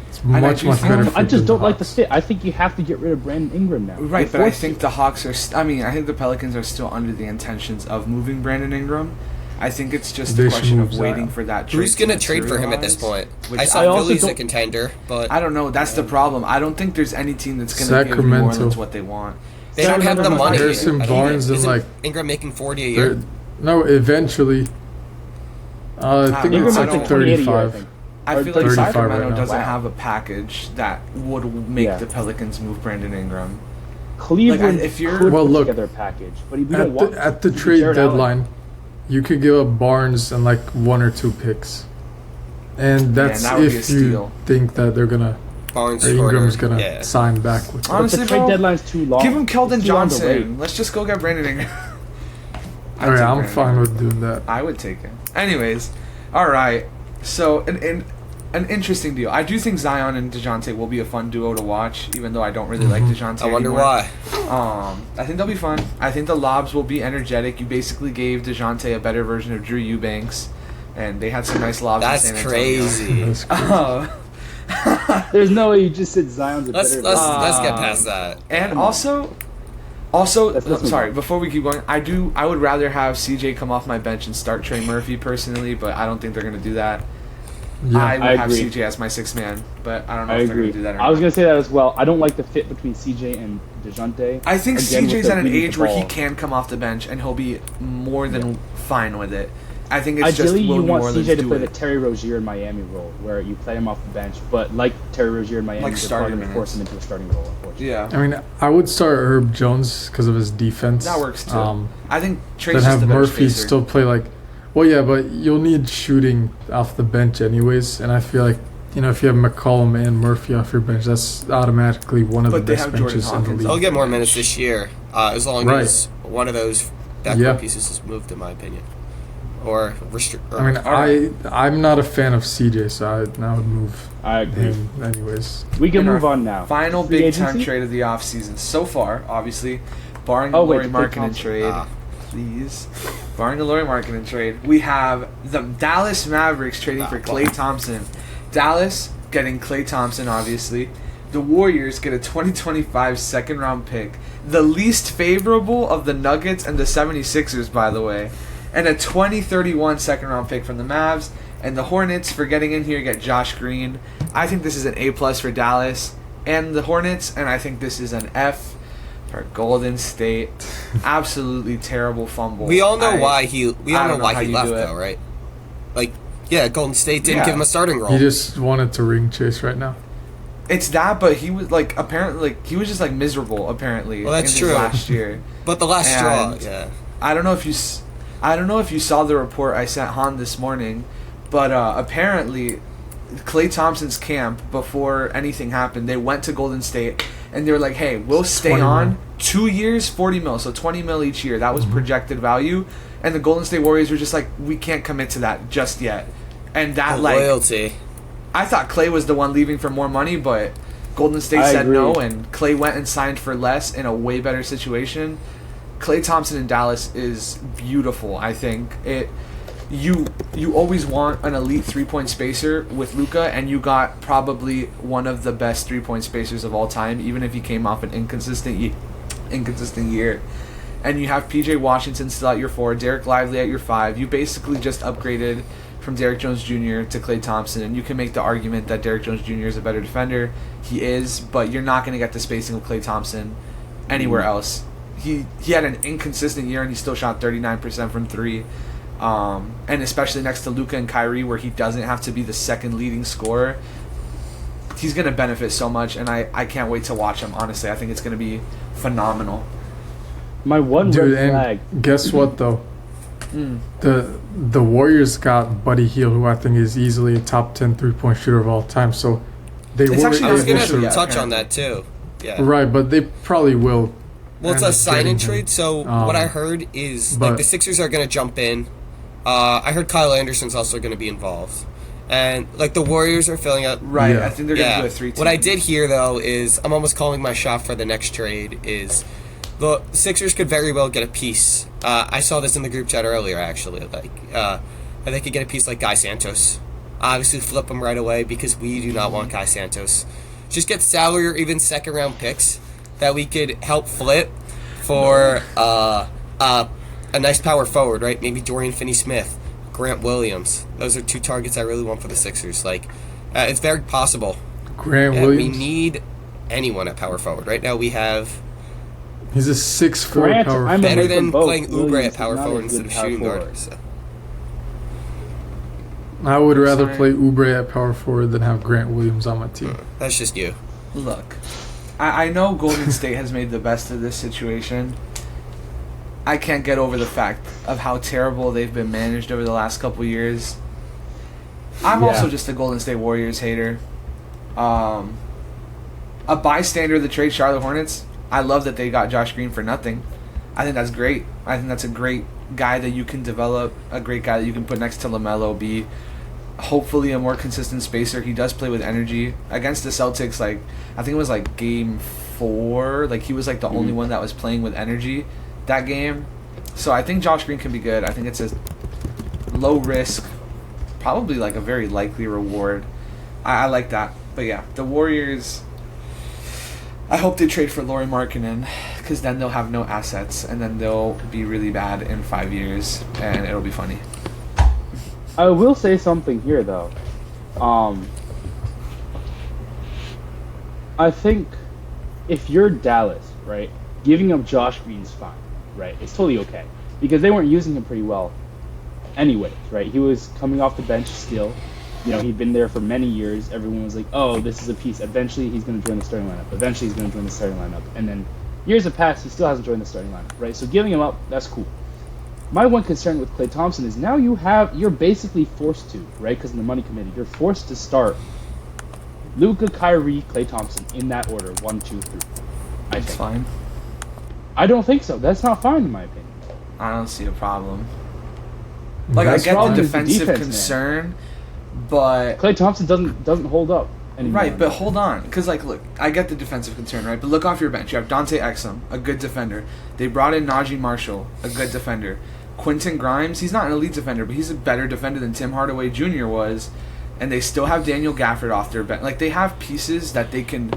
It's much better. I just don't like the fit. I think you have to get rid of Brandon Ingram now. Right, but I think the Hawks are. I think the Pelicans are still under the intentions of moving Brandon Ingram. I think it's just a question of waiting for that trade. Who's going to trade for him at this point? I saw Philly's a contender, but I don't know. That's the problem. I don't think there's any team that's going to give New Orleans what they want. They don't have the money. Harrison Barnes and like Ingram making 40 a year. No, eventually. I think it's like 35. I feel like Sacramento doesn't have a package that would make the Pelicans move Brandon Ingram. Cleveland if you're could put together a package, but at the trade deadline, you could give up Barnes and like 1 or 2 picks, and that's if you think that they're gonna. Ingram's gonna sign back with. Honestly, the trade deadline's too long. Give him Keldon Johnson. Let's just go get Brandon Ingram. Alright, I'm fine with doing that. I would take him. Anyways, all right. So an interesting deal. I do think Zion and DeJounte will be a fun duo to watch, even though I don't really like DeJounte. I wonder why. I think they'll be fun. I think the lobs will be energetic. You basically gave DeJounte a better version of Drew Eubanks, and they had some nice lobs. That's in San crazy. That's crazy. There's no way you just said Zion's a better. Let's get past that. And also, sorry. Before we keep going, I would rather have CJ come off my bench and start Trey Murphy personally, but I don't think they're gonna do that. Yeah, I would have agree. CJ as my 6th man, but I don't know if they're gonna do that or not. I was gonna say that as well. I don't like the fit between CJ and DeJounte. I think CJ's at an age where he can. can come off the bench and he'll be more than fine with it. I think it's Ideally, just will you New want Orleans CJ to do play it. the Terry Rozier in Miami role, where you play him off the bench, but like Terry Rozier in Miami, Like they're starting probably going to force him minutes. into a starting role, unfortunately. Yeah, I mean, I would start Herb Jones because of his defense. that works too. I think Trey's Then just have the better Murphy spacer. still play like. Well, yeah, but you'll need shooting off the bench anyways, and I feel like if you have McCollum and Murphy off your bench, that's automatically one of But the they best have Jordan benches in the Hawkins league. He'll get more minutes this year, as long Right. as one of those backcourt pieces is moved, in my opinion. Or restrict. I mean, I'm not a fan of CJ, so I would move I agree. him anyways. We can In move our on now. Final Free big time agency? trade of the offseason so far, obviously, barring the Oh, wait, Lauri Klay Markkinen Thompson. trade. Please. Barring the Lauri Markkinen trade, we have the Dallas Mavericks trading for Klay Thompson. Dallas getting Klay Thompson, obviously. The Warriors get a 2025 second round pick. The least favorable of the Nuggets and the 76ers, by the way. And a 2031 second round pick from the Mavs. And the Hornets, for getting in here, get Josh Green. I think this is an A+ for Dallas and the Hornets, and I think this is an F for Golden State. Absolutely terrible fumble. We all know why he. We all I know don't know why how he you left, do it. though, right? Like, yeah, Golden State didn't Yeah. give him a starting role. He just wanted to ring chase right now. It's that, but he was apparently he was just miserable apparently. Well, that's in true. His last year. But the last straw, And yeah. I don't know if you saw the report I sent Han this morning, but apparently Klay Thompson's camp, before anything happened, they went to Golden State and they were like, "Hey, we'll stay 20 on mil. 2 years, 40 mil, so 20 mil each year." That was projected value, and the Golden State Warriors were just like, "We can't commit to that just yet." And that, The like, loyalty. I thought Klay was the one leaving for more money, but Golden State I said agree. no, and Klay went and signed for less in a way better situation. Klay Thompson in Dallas is beautiful, I think. You always want an elite 3-point spacer with Luka, and you got probably one of the best 3-point spacers of all time, even if he came off an inconsistent year. And you have PJ Washington still at your 4, Derek Lively at your 5. You basically just upgraded from Derrick Jones Jr. to Klay Thompson, and you can make the argument that Derrick Jones Jr. is a better defender. He is, but you're not going to get the spacing of Klay Thompson anywhere else. He had an inconsistent year, and he still shot 39% from 3. And especially next to Luka and Kyrie, where he doesn't have to be the second leading scorer, he's going to benefit so much, and I can't wait to watch him, honestly. I think it's going to be phenomenal. My one Dude, red flag. and guess what though? The Warriors got Buddy Hield, who I think is easily a top 10 3-point shooter of all time. So they It's were actually I was able going official, to yeah, touch on apparently. that, too. Yeah. right, but they probably will. Well, it's end a up sign-in getting him. trade, so what I heard is but- like the Sixers are going to jump in. I heard Kyle Anderson's also going to be involved. And like the Warriors are filling out. Right, Yeah. I think they're going to Yeah. do a 3-team. What I did hear though is I'm almost calling my shot for the next trade is the Sixers could very well get a piece. I saw this in the group chat earlier actually. Like they could get a piece like Guy Santos. Obviously flip him right away because we do not want Guy Santos. Just get salary or even second round picks that we could help flip for a nice power forward, right? Maybe Dorian Finney-Smith, Grant Williams. Those are 2 targets I really want for the Sixers. Like, it's very possible. Grant We Williams. need anyone at power forward. Right now we have He's a 6'4" Grant, power I'm forward. better with them than both. playing Oubre Williams at is power not a forward good instead of power shooting guard. forward. So. I would rather Sorry. play Oubre at power forward than have Grant Williams on my team. That's just you. Look, I know Golden State has made the best of this situation. I can't get over the fact of how terrible they've been managed over the last couple years. I'm Yeah. also just a Golden State Warriors hater. A bystander of the trade, Charlotte Hornets. I love that they got Josh Green for nothing. I think that's great. I think that's a great guy that you can develop, a great guy that you can put next to LaMelo, be hopefully a more consistent spacer. He does play with energy. Against the Celtics, like, I think it was like game 4, like he was like the only one that was playing with energy that game. So I think Josh Green can be good. I think it's a low risk, probably like a very likely reward. I like that. But yeah, the Warriors, I hope they trade for Lauri Markkanen, because then they'll have no assets, and then they'll be really bad in 5 years, and it'll be funny. I will say something here, though. I think if you're Dallas, right, giving up Josh Green's fine, right? It's totally okay because they weren't using him pretty well, anyways, right? He was coming off the bench still. You know, he'd been there for many years. Everyone was like, "Oh, this is a piece. Eventually, he's going to join the starting lineup. Eventually, he's going to join the starting lineup." And then years have passed. He still hasn't joined the starting lineup, right? So giving him up, that's cool. My one concern with Klay Thompson is now you're basically forced to, right? Because in the money committee, you're forced to start Luka, Kyrie, Klay Thompson in that order, 1, 2, 3. I It's think. fine. I don't think so. That's not fine in my opinion. I don't see a problem. Like, That's I get the problem is the defensive defense, man. concern, but... Klay Thompson doesn't hold up anymore. Right, but hold on, because, like, look, I get the defensive concern, right? But look off your bench. You have Dante Exum, a good defender. They brought in Najee Marshall, a good defender. Quentin Grimes, he's not an elite defender, but he's a better defender than Tim Hardaway Jr. was. And they still have Daniel Gafford off their bench. Like, they have pieces that they can,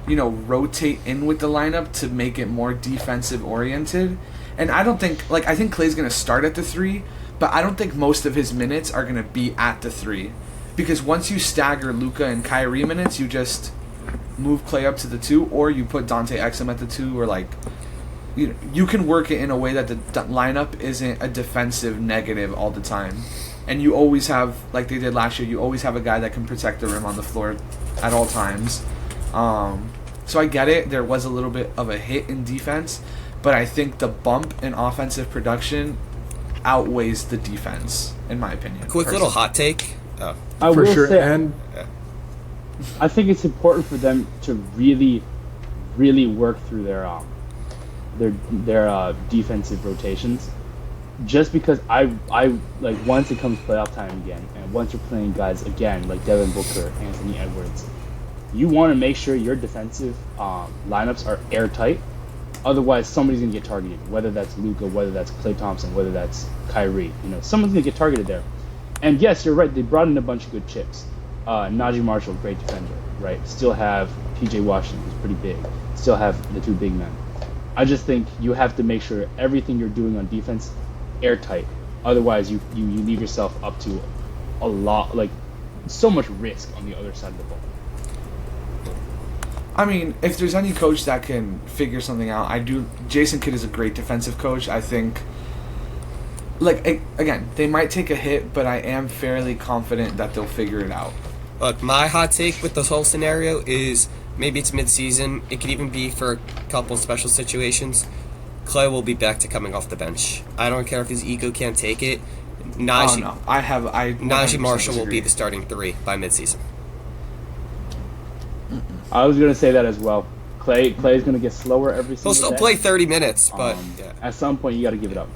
you know, rotate in with the lineup to make it more defensive-oriented. And I don't think, like, I think Klay's going to start at the 3, but I don't think most of his minutes are going to be at the 3. Because once you stagger Luka and Kyrie minutes, you just move Klay up to the 2, or you put Dante Exum at the 2, or, like, you can work it in a way that the lineup isn't a defensive negative all the time. And you always have, like they did last year, you always have a guy that can protect the rim on the floor at all times. So I get it. There was a little bit of a hit in defense, but I think the bump in offensive production outweighs the defense, in my opinion. Quick little hot take. Oh. I for will sure. say, And I think it's important for them to really, really work through their defensive rotations. just because I like once it comes playoff time again, and once you're playing guys again like Devin Booker, Anthony Edwards, you want to make sure your defensive lineups are airtight. Otherwise, somebody's gonna get targeted. Whether that's Luka, whether that's Klay Thompson, whether that's Kyrie, someone's gonna get targeted there. And yes, you're right. They brought in a bunch of good chips. Najee Marshall, great defender, right? Still have P.J. Washington, who's pretty big. Still have the two big men. I just think you have to make sure everything you're doing on defense airtight. Otherwise, you leave yourself up to a lot, like so much risk on the other side of the ball. I mean, if there's any coach that can figure something out, I do. Jason Kidd is a great defensive coach. I think, again, they might take a hit, but I am fairly confident that they'll figure it out. Look, my hot take with this whole scenario is maybe it's mid-season. It could even be for a couple special situations. Klay will be back to coming off the bench. I don't care if his ego can't take it. Najee, no. Najee Marshall will be the starting 3 by mid-season. I was gonna say that as well. Klay is gonna get slower every single He'll still day. play 30 minutes, but At some point you got to give it up.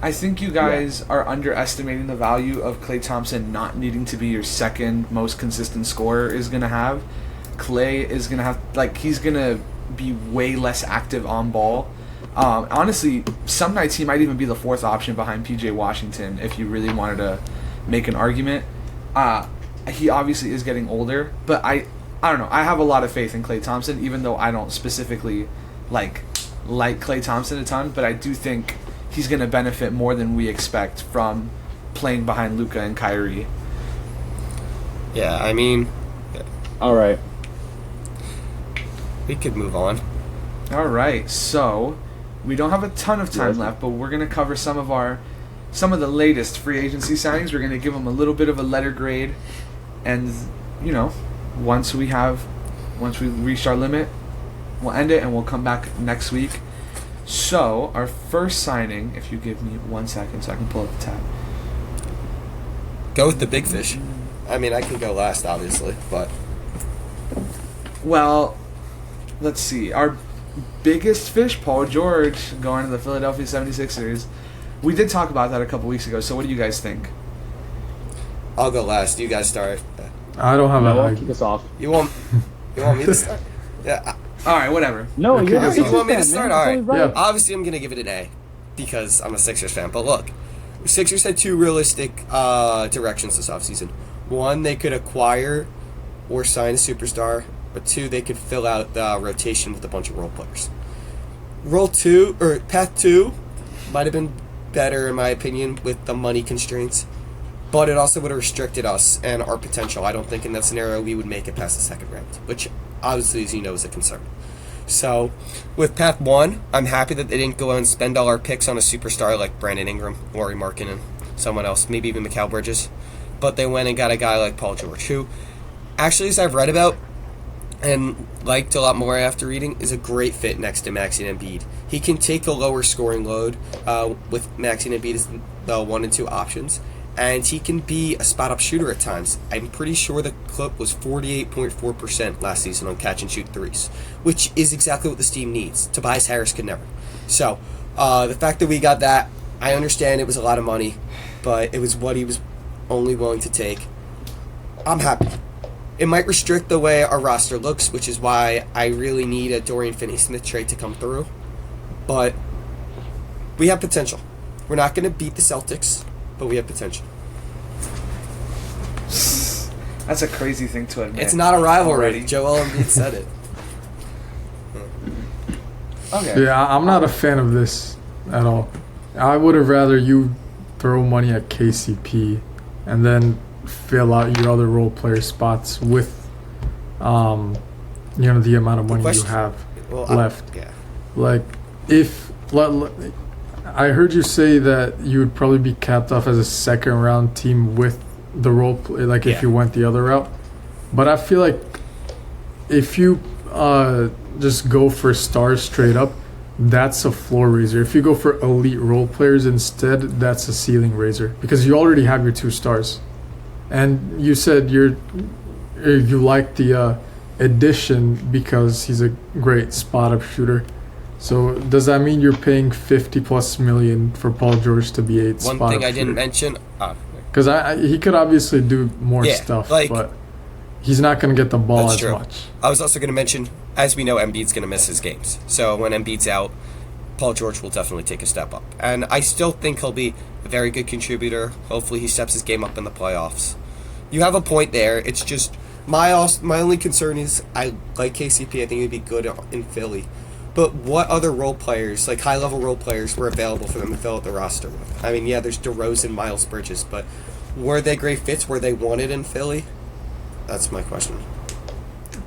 I think you guys are underestimating the value of Klay Thompson not needing to be your second most consistent scorer is going to have. Klay is going to have, he's going to be way less active on ball. Honestly, some nights he might even be the 4th option behind P.J. Washington if you really wanted to make an argument. He obviously is getting older, but I don't know. I have a lot of faith in Klay Thompson, even though I don't specifically like Klay Thompson a ton, but I do think he's going to benefit more than we expect from playing behind Luka and Kyrie. Yeah, I mean... All right. We could move on. All right, so we don't have a ton of time left, but we're going to cover some of the latest free agency signings. We're going to give them a little bit of a letter grade, and once we reach our limit, we'll end it and we'll come back next week. So, our first signing, if you give me 1 second so I can pull up the tab. Go with the big fish. I mean, I can go last, obviously, but... Well, let's see. Our biggest fish, Paul George, going to the Philadelphia 76ers. We did talk about that a couple weeks ago, so what do you guys think? I'll go last. You guys start. I don't have No, a... kick us off. You want me to start? Yeah. All right, whatever. No, Okay, you're so the You Sixers want me to fan, start? man. All right. It's only Yeah. Obviously, I'm going to give it an A because I'm a Sixers fan. But look, Sixers had 2 realistic directions this offseason. 1, they could acquire or sign a superstar. Or 2, they could fill out the rotation with a bunch of role players. Path 2 might have been better, in my opinion, with the money constraints. But it also would have restricted us and our potential. I don't think in that scenario we would make it past the second round, which obviously, as you know, is a concern. So, with Path 1, I'm happy that they didn't go out and spend all our picks on a superstar like Brandon Ingram, Lauri Markkanen, someone else, maybe even Mikal Bridges. But they went and got a guy like Paul George, who, actually, as I've read about and liked a lot more after reading, is a great fit next to Maxey and Embiid. He can take the lower scoring load with Maxey and Embiid as the 1 and 2 options. And he can be a spot-up shooter at times. I'm pretty sure the clip was 48.4% last season on catch-and-shoot threes, which is exactly what this team needs. Tobias Harris could never. So, the fact that we got that, I understand it was a lot of money, but it was what he was only willing to take. I'm happy. It might restrict the way our roster looks, which is why I really need a Dorian Finney-Smith trade to come through. But we have potential. We're not going to beat the Celtics, but we have potential. That's a crazy thing to admit. It's not a rivalry. Already. Joel Embiid said it. Okay. Yeah, I'm not a fan of this at all. I would have rather you throw money at KCP and then fill out your other role player spots with, the amount of money you have left. Like, I heard you say that you would probably be capped off as a second round team with the role play, if you went the other route. But I feel like if you just go for stars straight up, that's a floor raiser. If you go for elite role players instead, that's a ceiling raiser because you already have your 2 stars. And you said you like the addition because he's a great spot up shooter. So does that mean you're paying 50 plus million for Paul George to be eighth One spot? thing I didn't mention. Because he could obviously do more Yeah, stuff, like- but he's not going to get the ball That's as true. much. I was also going to mention, as we know, Embiid's going to miss his games. So when Embiid's out, Paul George will definitely take a step up. And I still think he'll be a very good contributor. Hopefully he steps his game up in the playoffs. You have a point there. It's just, my only concern is I like KCP. I think he'd be good in Philly. But what other role players, like high-level role players, were available for them to fill out the roster with? I mean, yeah, there's DeRozan, Miles Bridges, but were they great fits? Were they wanted in Philly? That's my question.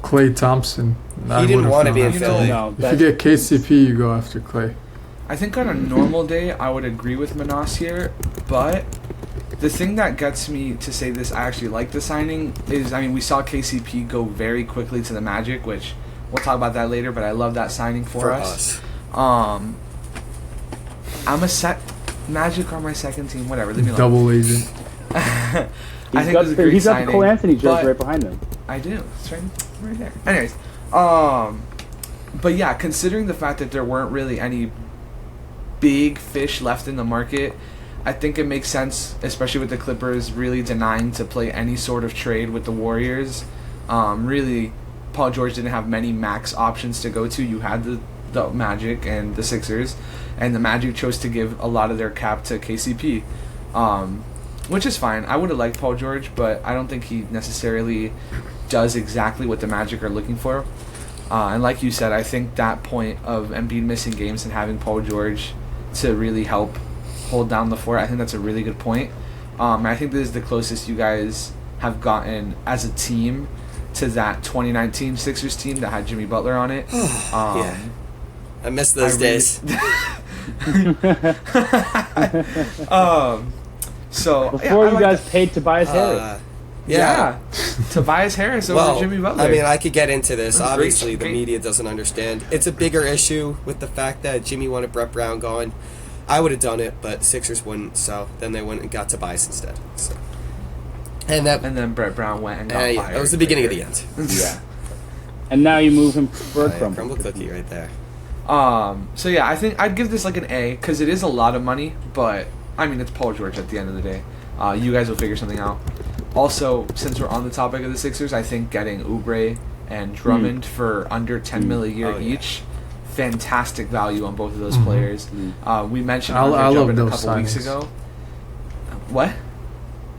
Klay Thompson. He didn't want to be in You know, Philly. No, If you get KCP, you go after Klay. I think on a normal day, I would agree with Manas here, but the thing that gets me to say this, I actually like the signing, is, I mean, we saw KCP go very quickly to the Magic, which we'll talk about that later, but I love that signing for us. I'm a Magic are my second team, whatever, leave me alone. Double agent. I think it was a great he's got signing. the Cole Anthony jersey but- right behind him. I do. It's right there. Anyways, but yeah, considering the fact that there weren't really any big fish left in the market, I think it makes sense, especially with the Clippers really denying to play any sort of trade with the Warriors. Really, Paul George didn't have many max options to go to. You had the Magic and the Sixers, and the Magic chose to give a lot of their cap to KCP, which is fine. I would have liked Paul George, but I don't think he necessarily does exactly what the Magic are looking for. And like you said, I think that point of Embiid missing games and having Paul George to really help hold down the fort, I think that's a really good point. I think this is the closest you guys have gotten as a team to that 2019 Sixers team that had Jimmy Butler on it. Yeah. I miss those days. So Before I you like guys paid Tobias Harris. yeah. Tobias Harris over Jimmy Butler. I mean, I could get into this. That's Obviously, great. the media doesn't understand. It's a bigger issue with the fact that Jimmy wanted Brett Brown gone. I would have done it, but Sixers wouldn't, so then they went and got Tobias instead. So. And then Brett Brown went and got yeah, fired. that was the beginning of the end. Yeah. And now you move him for a crumble. Crumble cookie right there. So yeah, I think I'd give this like an A because it is a lot of money, but I mean it's Paul George at the end of the day. You guys will figure something out. Also, since we're on the topic of the Sixers, I think getting Oubre and Drummond for under 10 mil a year each, fantastic value on both of those players. We mentioned I Andre love Drummond a those couple weeks signings. ago. What?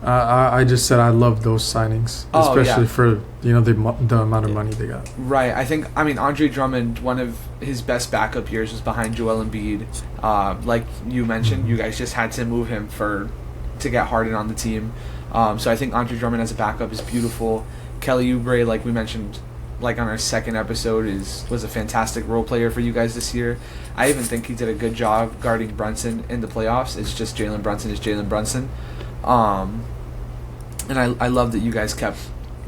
I just said I love those signings, Oh, especially yeah. for the amount of money they got. Right. I mean, Andre Drummond, one of his best backup years was behind Joel Embiid. Like you mentioned, you guys just had to move him to get Harden on the team. So I think Andre Drummond as a backup is beautiful. Kelly Oubre, like we mentioned, like on our second episode, was a fantastic role player for you guys this year. I even think he did a good job guarding Brunson in the playoffs. It's just Jalen Brunson is Jalen Brunson. And I love that you guys kept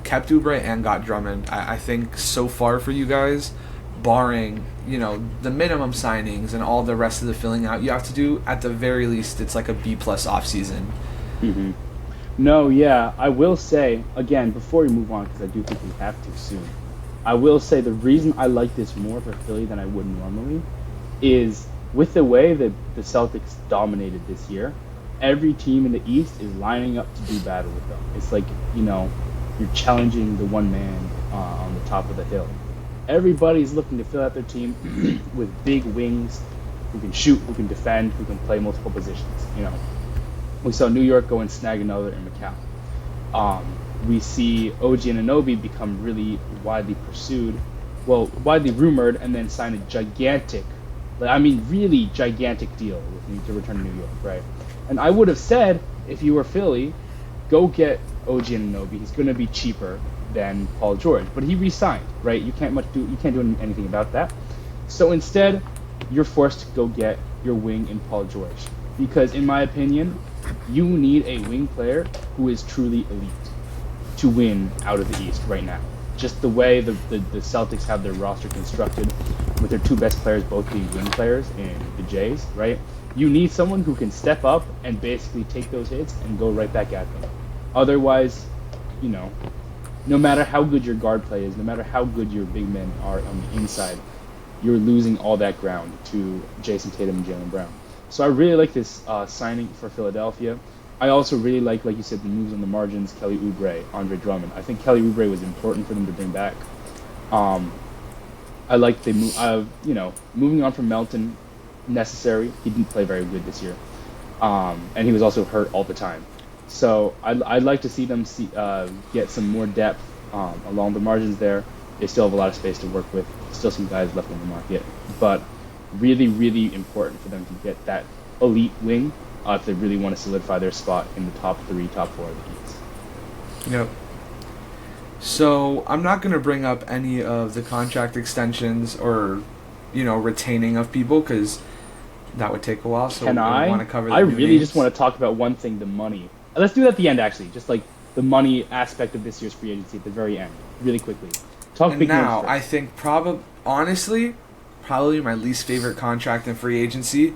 Oubre and got Drummond. I think so far for you guys, barring the minimum signings and all the rest of the filling out you have to do, at the very least it's like a B+ offseason. Mm-hmm. No, yeah, I will say, again, before we move on, because I do think we have to soon, I will say the reason I like this more for Philly than I would normally is with the way that the Celtics dominated this year, every team in the East is lining up to do battle with them. It's like, you're challenging the one man on the top of the hill. Everybody's looking to fill out their team with big wings who can shoot, who can defend, who can play multiple positions, We saw New York go and snag another in Macau. We see OG Anunoby become really widely pursued, widely rumored, and then sign a gigantic, really gigantic deal with him to return to New York, right? And I would have said, if you were Philly, go get OG Anunoby. He's going to be cheaper than Paul George, but he re-signed, right? You can't do anything about that. So instead, you're forced to go get your wing in Paul George, because in my opinion, you need a wing player who is truly elite to win out of the East right now. Just the way the Celtics have their roster constructed, with their two best players both being wing players in the Jays, right? You need someone who can step up and basically take those hits and go right back at them. Otherwise, no matter how good your guard play is, no matter how good your big men are on the inside, you're losing all that ground to Jason Tatum and Jaylen Brown. So I really like this signing for Philadelphia. I also really like you said, the moves on the margins, Kelly Oubre, Andre Drummond. I think Kelly Oubre was important for them to bring back. I like the move, moving on from Melton, necessary. He didn't play very good this year. And he was also hurt all the time. So I'd like to see them get some more depth along the margins there. They still have a lot of space to work with. Still some guys left on the market. But really, really important for them to get that elite wing if they really want to solidify their spot in the top 3, top 4 of the East. Yep. So I'm not going to bring up any of the contract extensions or, retaining of people because that would take a while. So Can we want to cover. I really just want to talk about one thing: the money. Let's do that at the end, actually. Just like the money aspect of this year's free agency at the very end, really quickly. Talk And big now names I first. think probably my least favorite contract in free agency.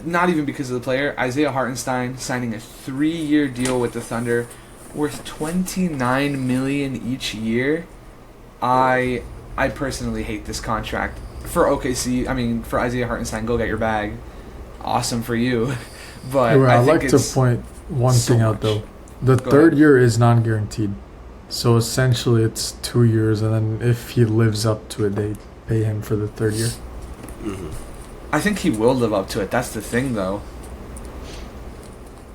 Not even because of the player. Isaiah Hartenstein signing a 3-year deal with the Thunder, worth $29 million each year. I personally hate this contract for OKC. I mean, for Isaiah Hartenstein, go get your bag. Awesome for you, but Anyway, I I'd think like to it's point one so thing out much. though. The Go third ahead. year is non-guaranteed. So essentially it's 2 years, and then if he lives up to it, they pay him for the third year. I think he will live up to it. That's the thing, though.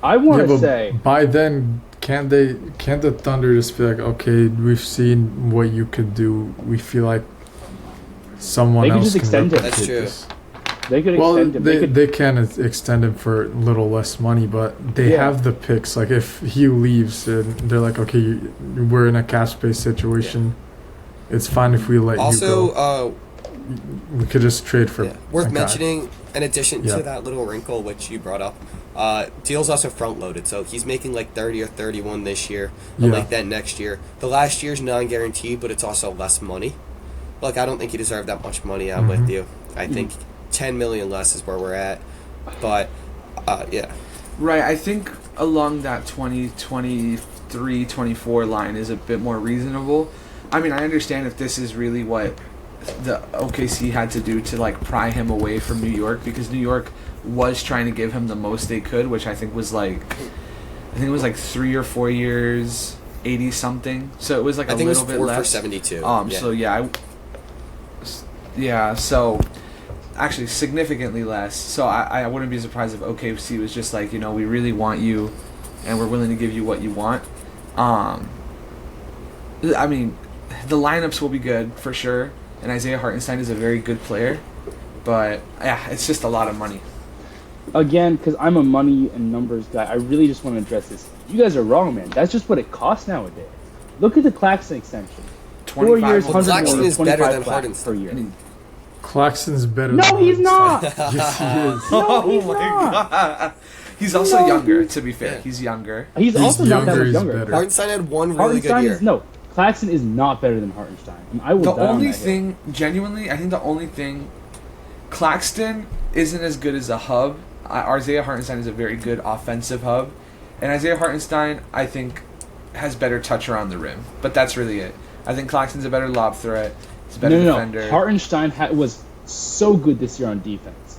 I want Yeah, to but say by then, can't the Thunder just be like, okay, we've seen what you could do. We feel like someone They could else just can extend it. replicate That's true. this. they could Well, extend him. they can extend him for a little less money, but they Yeah. have the picks. Like if he leaves, and they're like, okay, we're in a cap space situation. It's fine if we let you go. Also, We could just trade for worth a guy. mentioning, in addition Yeah. to that little wrinkle which you brought up, deal's also front loaded, so he's making like 30 or 31 this year, and Yeah. like that next year. The last year's non-guaranteed, but it's also less money. Like, I don't think he deserved that much money. I'm with you. I think 10 million less is where we're at. But yeah, Right, I think along that 2023, 24 line is a bit more reasonable. I mean, I understand if this is really what the OKC had to do to like pry him away from New York, because New York was trying to give him the most they could, which I think it was like 3 or 4 years, 80 something. So it was like I a think it was little bit 4 less. for 72. So so actually significantly less. So I wouldn't be surprised if OKC was just like, we really want you and we're willing to give you what you want. I mean, the lineups will be good for sure, and Isaiah Hartenstein is a very good player, but yeah, it's just a lot of money. Again, because I'm a money and numbers guy, I really just want to address this. You guys are wrong, man. That's just what it costs nowadays. Look at the Claxton extension. 4 years, 25 Well, 100 Claxton million, is better 25 than flat Hardenstein. per year. Claxton's better. No, than he's not. Hartenstein. Yes, he is. No, he's my not. god. He's also No, younger, he's- to be fair. Yeah. He's younger. He's also not that younger, much he's younger. better. Hartenstein had one really good Hartenstein year. is no. Claxton is not better than Hartenstein, and I will The die on only that hill. thing, genuinely, I think the only thing, Claxton isn't as good as a hub. Isaiah Hartenstein is a very good offensive hub, and Isaiah Hartenstein, I think, has better touch around the rim. But that's really it. I think Claxton's a better lob threat. He's a better No. defender. Hartenstein was so good this year on defense.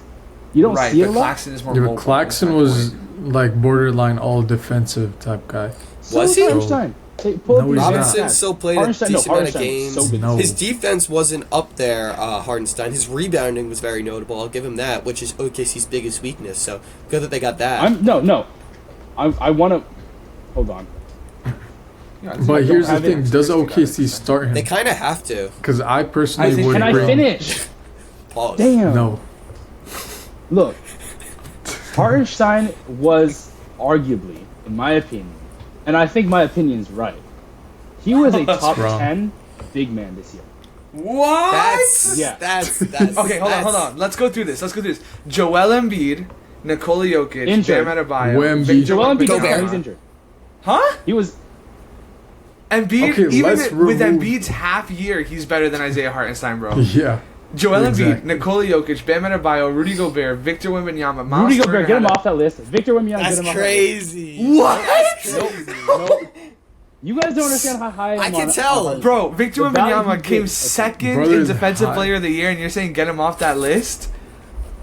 You don't right, see it but a lot. Claxton is more Yeah, mobile. but Claxton That's my was point. like borderline all defensive type guy. So Was was he? Hartenstein. Pull up No, these he's not. Robinson stats. still played a Hartenstein- decent amount of Hartenstein games. was so good. No. His defense wasn't up there, Hardenstein. His rebounding was very notable. I'll give him that, which is OKC's biggest weakness. So good that they got that. No. I want to. Hold on. Yeah, But don't here's the have it. thing: does OKC start They him? kind of have to. Because I personally I think- would Can I bring. finish? Pause. Damn. No, Look, Hartenstein was arguably, in my opinion, and I think my opinion's right. He was a top wrong. 10 big man this year. What? That's Yeah. that's Okay, hold on. Let's go through this. Joel Embiid, Nikola Jokic, Injured. Bam Adebayo, Wemby. Victor Joel Embiid, Gobert. he's injured. Huh? He was. Embiid, Okay, even let's with remove- Embiid's half year, he's better than Isaiah Hartenstein, bro. yeah, Joel Embiid, Exactly. Nikola Jokic, Bam Adebayo, Rudy Gobert, Victor Wembanyama, Miles Rudy Gobert, Turner get him had a- off that list. Victor Wembanyama, get that's him off crazy. What? That's crazy. that list. You guys don't understand how high I I'm can on- tell. on- Bro, Victor The value Wembanyama he came gives- second Brother in is Defensive high. Player of the Year, and you're saying get him off that list?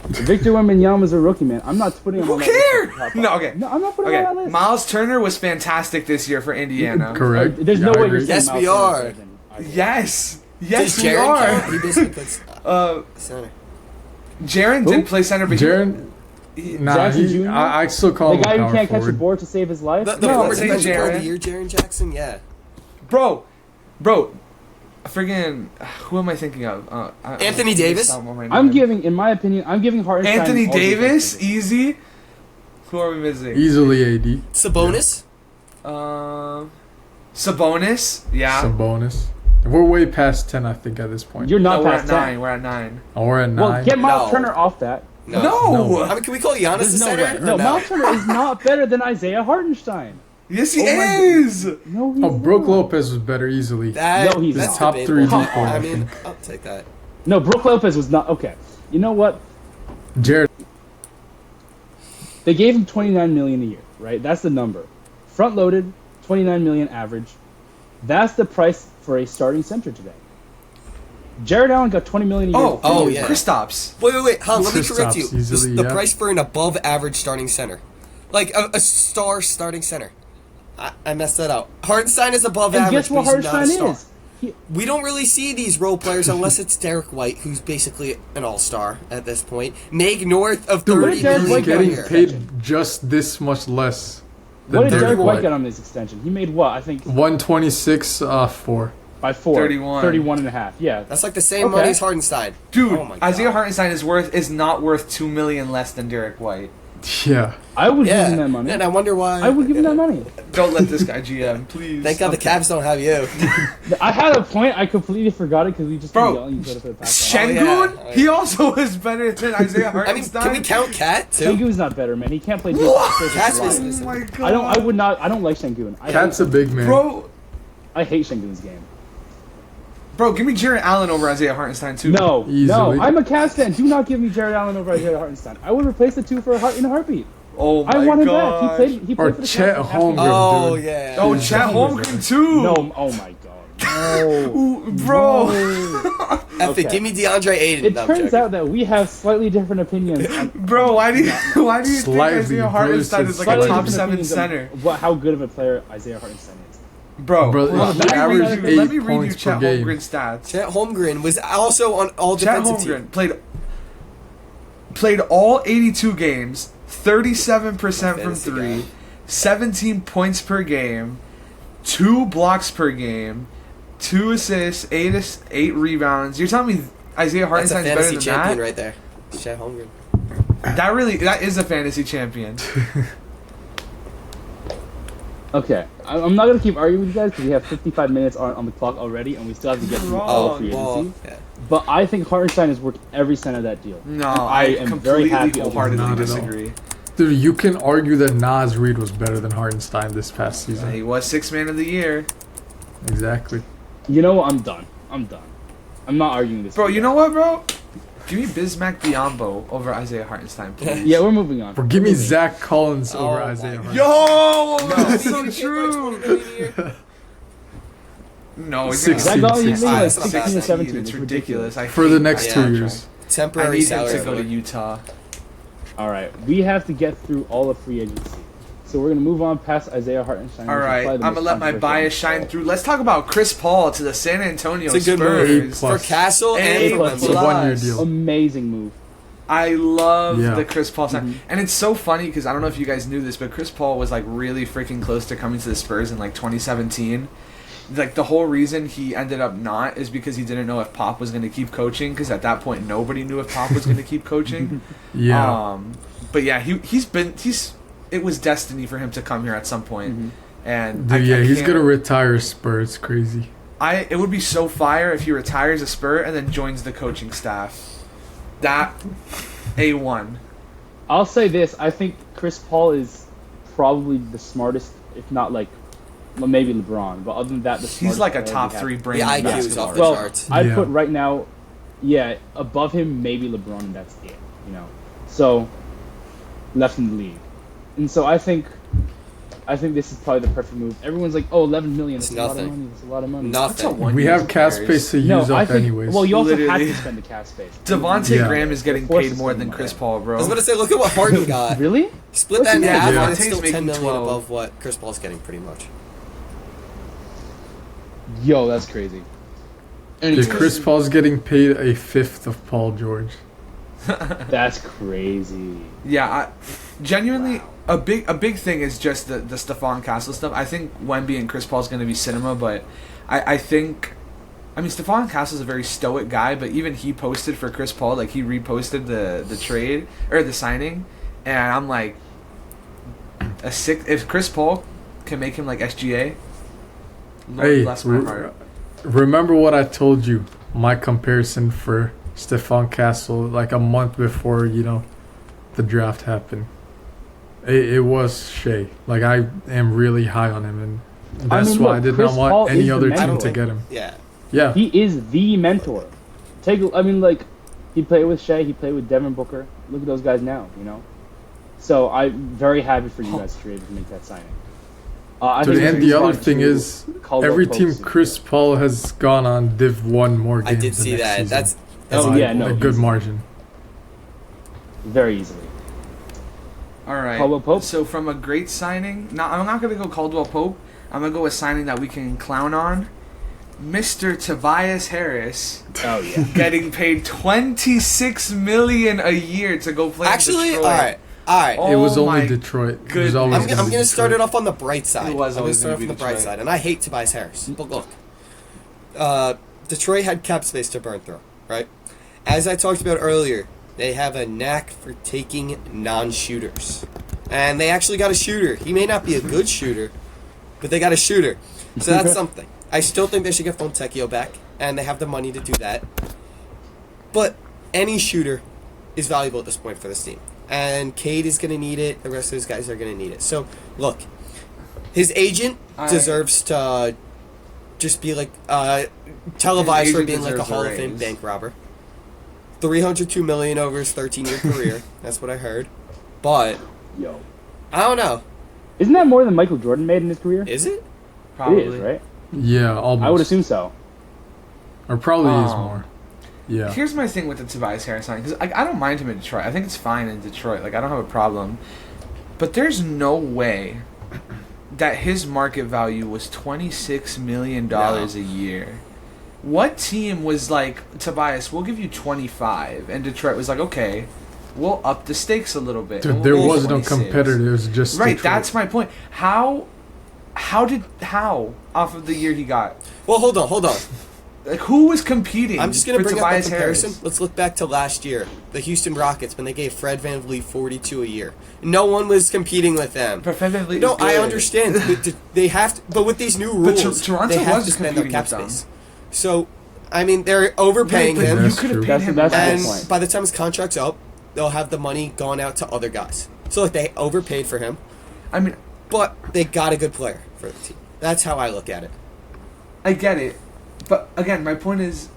Victor Wembanyama's a rookie, man. I'm not putting him Who on that list cares? at the top. No, okay. No, I'm not putting him on Okay, that list. Miles Turner was fantastic this year for Indiana. Correct. There's Yeah, no I way you're agree. saying Yes, Miles we Turner's are. better than Isaiah. Yes, yes, Does we Jaren are. count? He basically puts Uh, center. Jaren didn't play center, but Jaren, nah, Jackson he, Jr.? I still call The him guy a who power can't catch the forward. board to save his life? The No, former say defensive player of the Jaren. year, Jaren Jackson. Yeah. bro, friggin' who am I thinking of? Anthony Davis? I'm giving, in my opinion, Hartenstein Anthony all the Davis, attention. easy. Who are we missing? Easily AD. Sabonis. Sabonis, yeah. Sabonis. We're way past 10, I think, at this point. You're No, not we're at past 10. 9. We're at 9. Oh, we're at 9. Well, get Miles No. Turner off that. No. I mean, can we call Giannis There's the no center? way. or No, Miles Turner is not better than Isaiah Hartenstein. Yes, he Oh my is. No, he's Oh, Brooke not. Lopez was better easily. That, No, he's that's not. Top debatable. 3 default, I I mean, think. I'll take that. No, Brooke Lopez was not. Okay. You know what? Jared, They gave him $29 million a year, right? That's the number. Front loaded, $29 million average. That's the price for a starting center today. Jared Allen got $20 million a year. Oh, yeah. Kristaps. Wait. Hold on, let me correct you. Kristaps easily, The yeah. price for an above-average starting center, like a star starting center. I messed that up. Hartenstein is above And average, guess what but he's not a Hartenstein star. is? We don't really see these role players unless it's Derek White, who's basically an all-star at this point. Make north of dude, 30 Derek he's White million got a getting year. paid just this much less than What did Derek White White. get on this extension? He made what? I think 126 4. by 4. 31. 31 and a half. Yeah. That's like the same Okay. money as Hartenstein. Dude, Oh my God. Isaiah Hartenstein is not worth $2 million less than Derek White. Yeah. I would give Yeah, him that money. and I wonder why. I would give him that money. Don't let this guy GM, please. Thank God the Cavs don't have you. I had a point. I completely forgot it because we just been Bro, yelling each other for the past. Şengün, Oh, yeah. he also is better than Isaiah I mean, Hartenstein. can we count Cat too? Şengün's not better, man. He can't play What? defense. Cat's Live. basically- Oh my god. I don't like Şengün. Cat's a big man. I hate Şengün's game. Bro, give me Jared Allen over Isaiah Hartenstein too. No, Easily. I'm a Cavs fan. Do not give me Jared Allen over Isaiah Hartenstein. I would replace the two for in a heartbeat. Oh my I want him god. back. He played Or for the Chet Cavs. Holmgren. Oh dude. yeah. Oh, Chet Holmgren too. No, oh my god. No. Ooh, bro. F it, Okay. give me DeAndre Ayton. It No, I'm turns joking. out that we have slightly different opinions. Bro, why do you think Slightly, Isaiah bro, Hartenstein is like a Slightly top different 7 opinions center? of how good of a player Isaiah Hartenstein is. Bro, Bro, hold on, he let me averaged read you 8 points per Chet game. Holmgren's stats. Chet Holmgren was also on all Chet defensive team. Holmgren played all 82 games, 37% from Fantasy 3, guy. 17 points per game, 2 blocks per game, 2 assists, 8 rebounds. You're telling me Isaiah That's a Hartenstein's better fantasy than champion that? right there. Chet Holmgren. That is a fantasy champion. Okay, I'm not gonna keep arguing with you guys because we have 55 minutes on the clock already, and we still have to get through all of free agency. Yeah. But I think Hartenstein is worth every cent of that deal. No, I I am completely very happy wholeheartedly Not at all. disagree. Dude, you can argue that Nas Reed was better than Hartenstein this past season. He was 6th man of the year. Exactly. You know what? I'm done. I'm not arguing this. Bro, with you know what, bro? Give me Bismack Biyombo over Isaiah Hartenstein, please. Yeah, we're moving on. Or give me We're moving Zach Collins over my Isaiah God. Hartenstein. Yo, that's He so gets paid true. like $20 million a year. No, he's on. 16. Zach Collins is Ah, like that's not 16 or bad. 17. It's ridiculous. I For the hate next that 2 Yeah. years. I Temporary need him salary. to go to Utah. All right, we have to get through all of free agency. So we're gonna move on past Isaiah Hartenstein. All which is right, probably I'm the gonna most let my controversial bias of shine all. through. Let's talk about Chris Paul to the San Antonio It's a good Spurs. move for plus. Castle and A for plus. It's a Wemby. 1-year deal. Amazing move. I love Yeah. the Chris Paul sign. And it's so funny because I don't know if you guys knew this, but Chris Paul was like really freaking close to coming to the Spurs in like 2017. Like the whole reason he ended up not is because he didn't know if Pop was going to keep coaching, because at that point nobody knew if Pop was going to keep coaching. Yeah. But yeah, it was destiny for him to come here at some point. And Dude, yeah, he's can't- gonna retire Spurs. It's crazy. it would be so fire if he retires a Spur and then joins the coaching staff. That A1. I'll say this: I think Chris Paul is probably the smartest, if not like, well, maybe LeBron. But other than that, the smartest He's like a player top we have. 3 brain. The in IQ is basketball. off the Well, charts. I'd Yeah. put right now, yeah, above him maybe LeBron, and that's it. You know, so left in the league, and so I think I think this is probably the perfect move. Everyone's like, "Oh, 11 million. It's That's a lot of nothing. money. That's a lot of money." Nothing. That's a one We year, have who cap cares? space to No, use I up think. anyways. Well, you also Literally. have to spend the cap space. Devontae Yeah. Graham is getting Forced paid to more spend than money. Chris Paul, bro. I was about to say, look at what Harden got. Really? Split that in Yeah. half, Yeah. and it's still Devontae's 10 making million 12. above what Chris Paul's getting, pretty much. Yo, that's crazy. Yeah, Anyways, Chris Paul's getting paid a fifth of Paul George. that's crazy. Yeah, genuinely, a big thing is just the Stephon Castle stuff. I think Wemby and Chris Paul's going to be cinema, but I think, I mean, Stephon Castle's a very stoic guy, but even he posted for Chris Paul, like he reposted the trade or the signing, and I'm like, if Chris Paul can make him like SGA, Lord Hey, bless my heart. remember what I told you? My comparison for Stephon Castle like a month before, the draft happened. It was Shea. Like, I am really high on him, and that's mean, why look, I did Chris not want Paul is any the other mentor. team to get him. Yeah. Yeah. He is the mentor. He played with Shea, he played with Devin Booker. Look at those guys now, So I'm very happy for you guys to be able to make that signing. I think And it's the other fun thing to is, Caldwell every Pope's team season. Chris Paul has gone on, they've won more I games. did the see next that. season. That's Oh, by yeah, no, a good easily. margin. Very easily. All right. Caldwell Pope? So from a great signing, I'm not gonna go Caldwell Pope. I'm gonna go with signing that we can clown on. Mr. Tobias Harris Oh yeah. getting paid $26 million a year to go play. actually, in Detroit. all right. Oh It was my only Detroit. It was goodness. always I'm gonna going be to start it Detroit. off on the bright side. It was I'm going always to start gonna off be on the bright Detroit. side, and I hate Tobias Harris. But look, Detroit had cap space to burn through, right? As I talked about earlier, they have a knack for taking non-shooters. And they actually got a shooter. He may not be a good shooter, but they got a shooter. So that's something. I still think they should get Fontecchio back, and they have the money to do that. But any shooter is valuable at this point for this team. And Cade is going to need it. The rest of those guys are going to need it. So, look, his agent deserves to just be like televised His for agent being like a deserves a Hall of Fame raise. bank robber. $302 million over his 13-year career. That's what I heard. But Yo. I don't know. Isn't that more than Michael Jordan made in his career? Is it? Probably. It is, right? Yeah, almost. I would assume so. Or probably is Um, more. Yeah. Here's my thing with the Tobias Harris signing, because I don't mind him in Detroit. I think it's fine in Detroit. Like, I don't have a problem. But there's no way that his market value was $26 million No. a year. What team was like, Tobias, we'll give you 25, and Detroit was like, okay, we'll up the stakes a little bit. and Dude, we'll there give you was no 26. competitor. It was just Right, Detroit. that's my point. How off of the year he got? Well, hold on. Like, who was competing? I'm just going to for bring up a Tobias comparison. Harris? Let's look back to last year. The Houston Rockets, when they gave Fred VanVleet $42 a year. No one was competing with them. But Fred VanVleet No, is good. I understand. But they have to, but with these new But rules, Toronto they have was to spend their competing cap with them. space. So, I mean, they're overpaying Right, but him. you That's could have true. paid him That's And the less. point. by the time his contract's up, they'll have the money gone out to other guys. So, like, they overpaid for him, I mean, but they got a good player for the team. That's how I look at it. I get it, but again, my point is,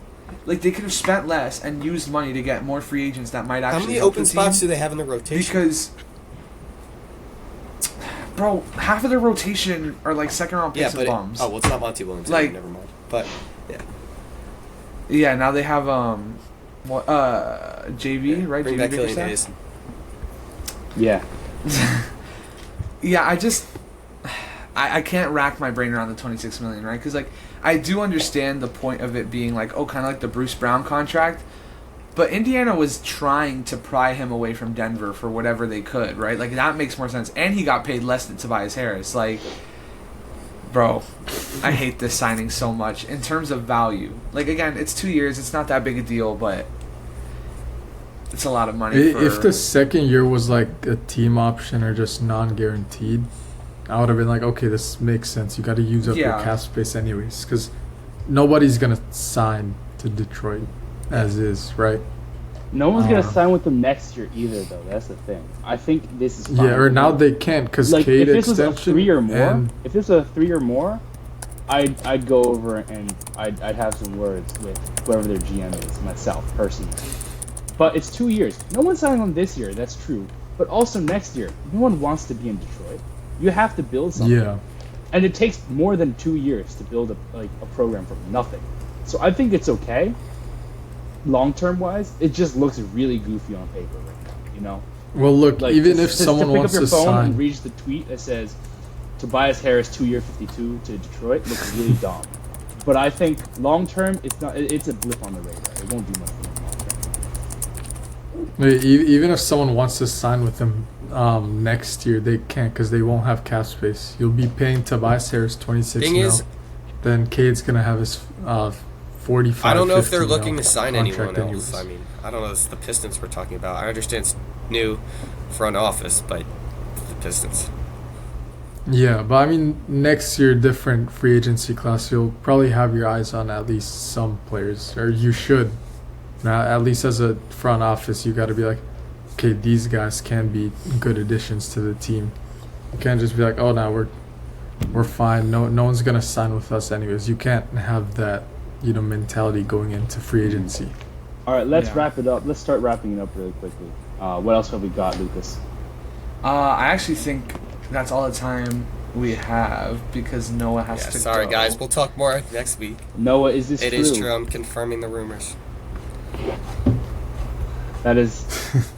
like, they could have spent less and used money to get more free agents that might actually. How many help open the spots do team. they have in the rotation? Because, bro, half of their rotation are like second round yeah, picks but and bums. oh well, it's not Monty Williams. Like- Never mind. But yeah, Yeah, now they have JV, right? bring JV back Killian Bickerstaff? Hayes. Yeah. Yeah, I can't rack my brain around the 26 million, right? Because, like, I do understand the point of it being like, oh, kind of like the Bruce Brown contract, but Indiana was trying to pry him away from Denver for whatever they could, right? Like, that makes more sense. And he got paid less than Tobias Harris. Like, bro, I hate this signing so much in terms of value. Like, again, it's 2 years. It's not that big a deal, but it's a lot of money. If the second year was like a team option or just non-guaranteed, I would have been like, okay, this makes sense. You got to use up your Yeah. cap space anyways, because nobody's gonna sign to Detroit as is, right? No one's gonna Uh. sign with them next year either, though. That's the thing. I think this is fine. Yeah, or now they can't because like Cade if this was a extension 3 or more. and If this was a 3 or more, I'd go over and I'd have some words with whoever their GM is, myself personally. But it's 2 years. No one's signing on this year. That's true. But also next year, no one wants to be in Detroit. You have to build something. Yeah. And it takes more than 2 years to build a program from nothing. So I think it's okay. Long term wise, it just looks really goofy on paper right now. You know. Well, look, Like, even to, if someone to pick wants up your to phone sign, and read the tweet that says Tobias Harris 2-year 52 to Detroit looks really dumb. But I think long term, it's not. It's a blip on the radar. It won't do much for them long term. even if someone wants to sign with them next year, they can't because they won't have cap space. You'll be paying Tobias Harris 26 Thing mil. is, Then Cade's gonna have his 45. I don't know if they're 50 mil looking to sign contract anyone else. anyways. I mean, I don't know. It's the Pistons we're talking about. I understand it's new front office, but the Pistons. Yeah, but I mean, next year, different free agency class. You'll probably have your eyes on at least some players, or you should. Now, at least as a front office, you got to be like, okay, these guys can be good additions to the team. You can't just be like, oh, no, we're fine. No one's gonna sign with us anyways. You can't have that, mentality going into free agency. All right, let's Yeah. wrap it up. Let's start wrapping it up really quickly. What else have we got, Lucas? I actually think that's all the time we have because Noah has Yeah, to sorry go. guys. We'll talk more next week. Noah, is this It true? is true. I'm confirming the rumors. That is.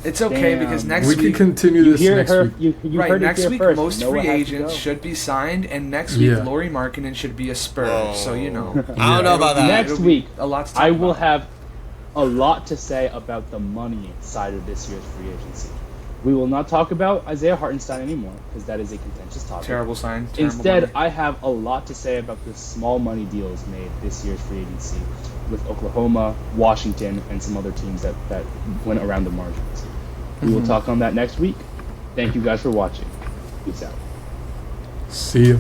It's okay Damn. because next We can week, continue You this hear next her. week. You right? heard it Next here week, first. most Noah free has to agents go. should be signed, and next week, Yeah. Lauri Markkanen should be a Spur. Whoa. So I Yeah. don't know about that. Next It'll be week, a lot to talk I will about. have a lot to say about the money side of this year's free agency. We will not talk about Isaiah Hartenstein anymore because that is a contentious topic. Terrible sign. Terrible Instead, money. I have a lot to say about the small money deals made this year's free agency with Oklahoma, Washington, and some other teams that went around the margins. We will talk on that next week. Thank you guys for watching. Peace out. See you.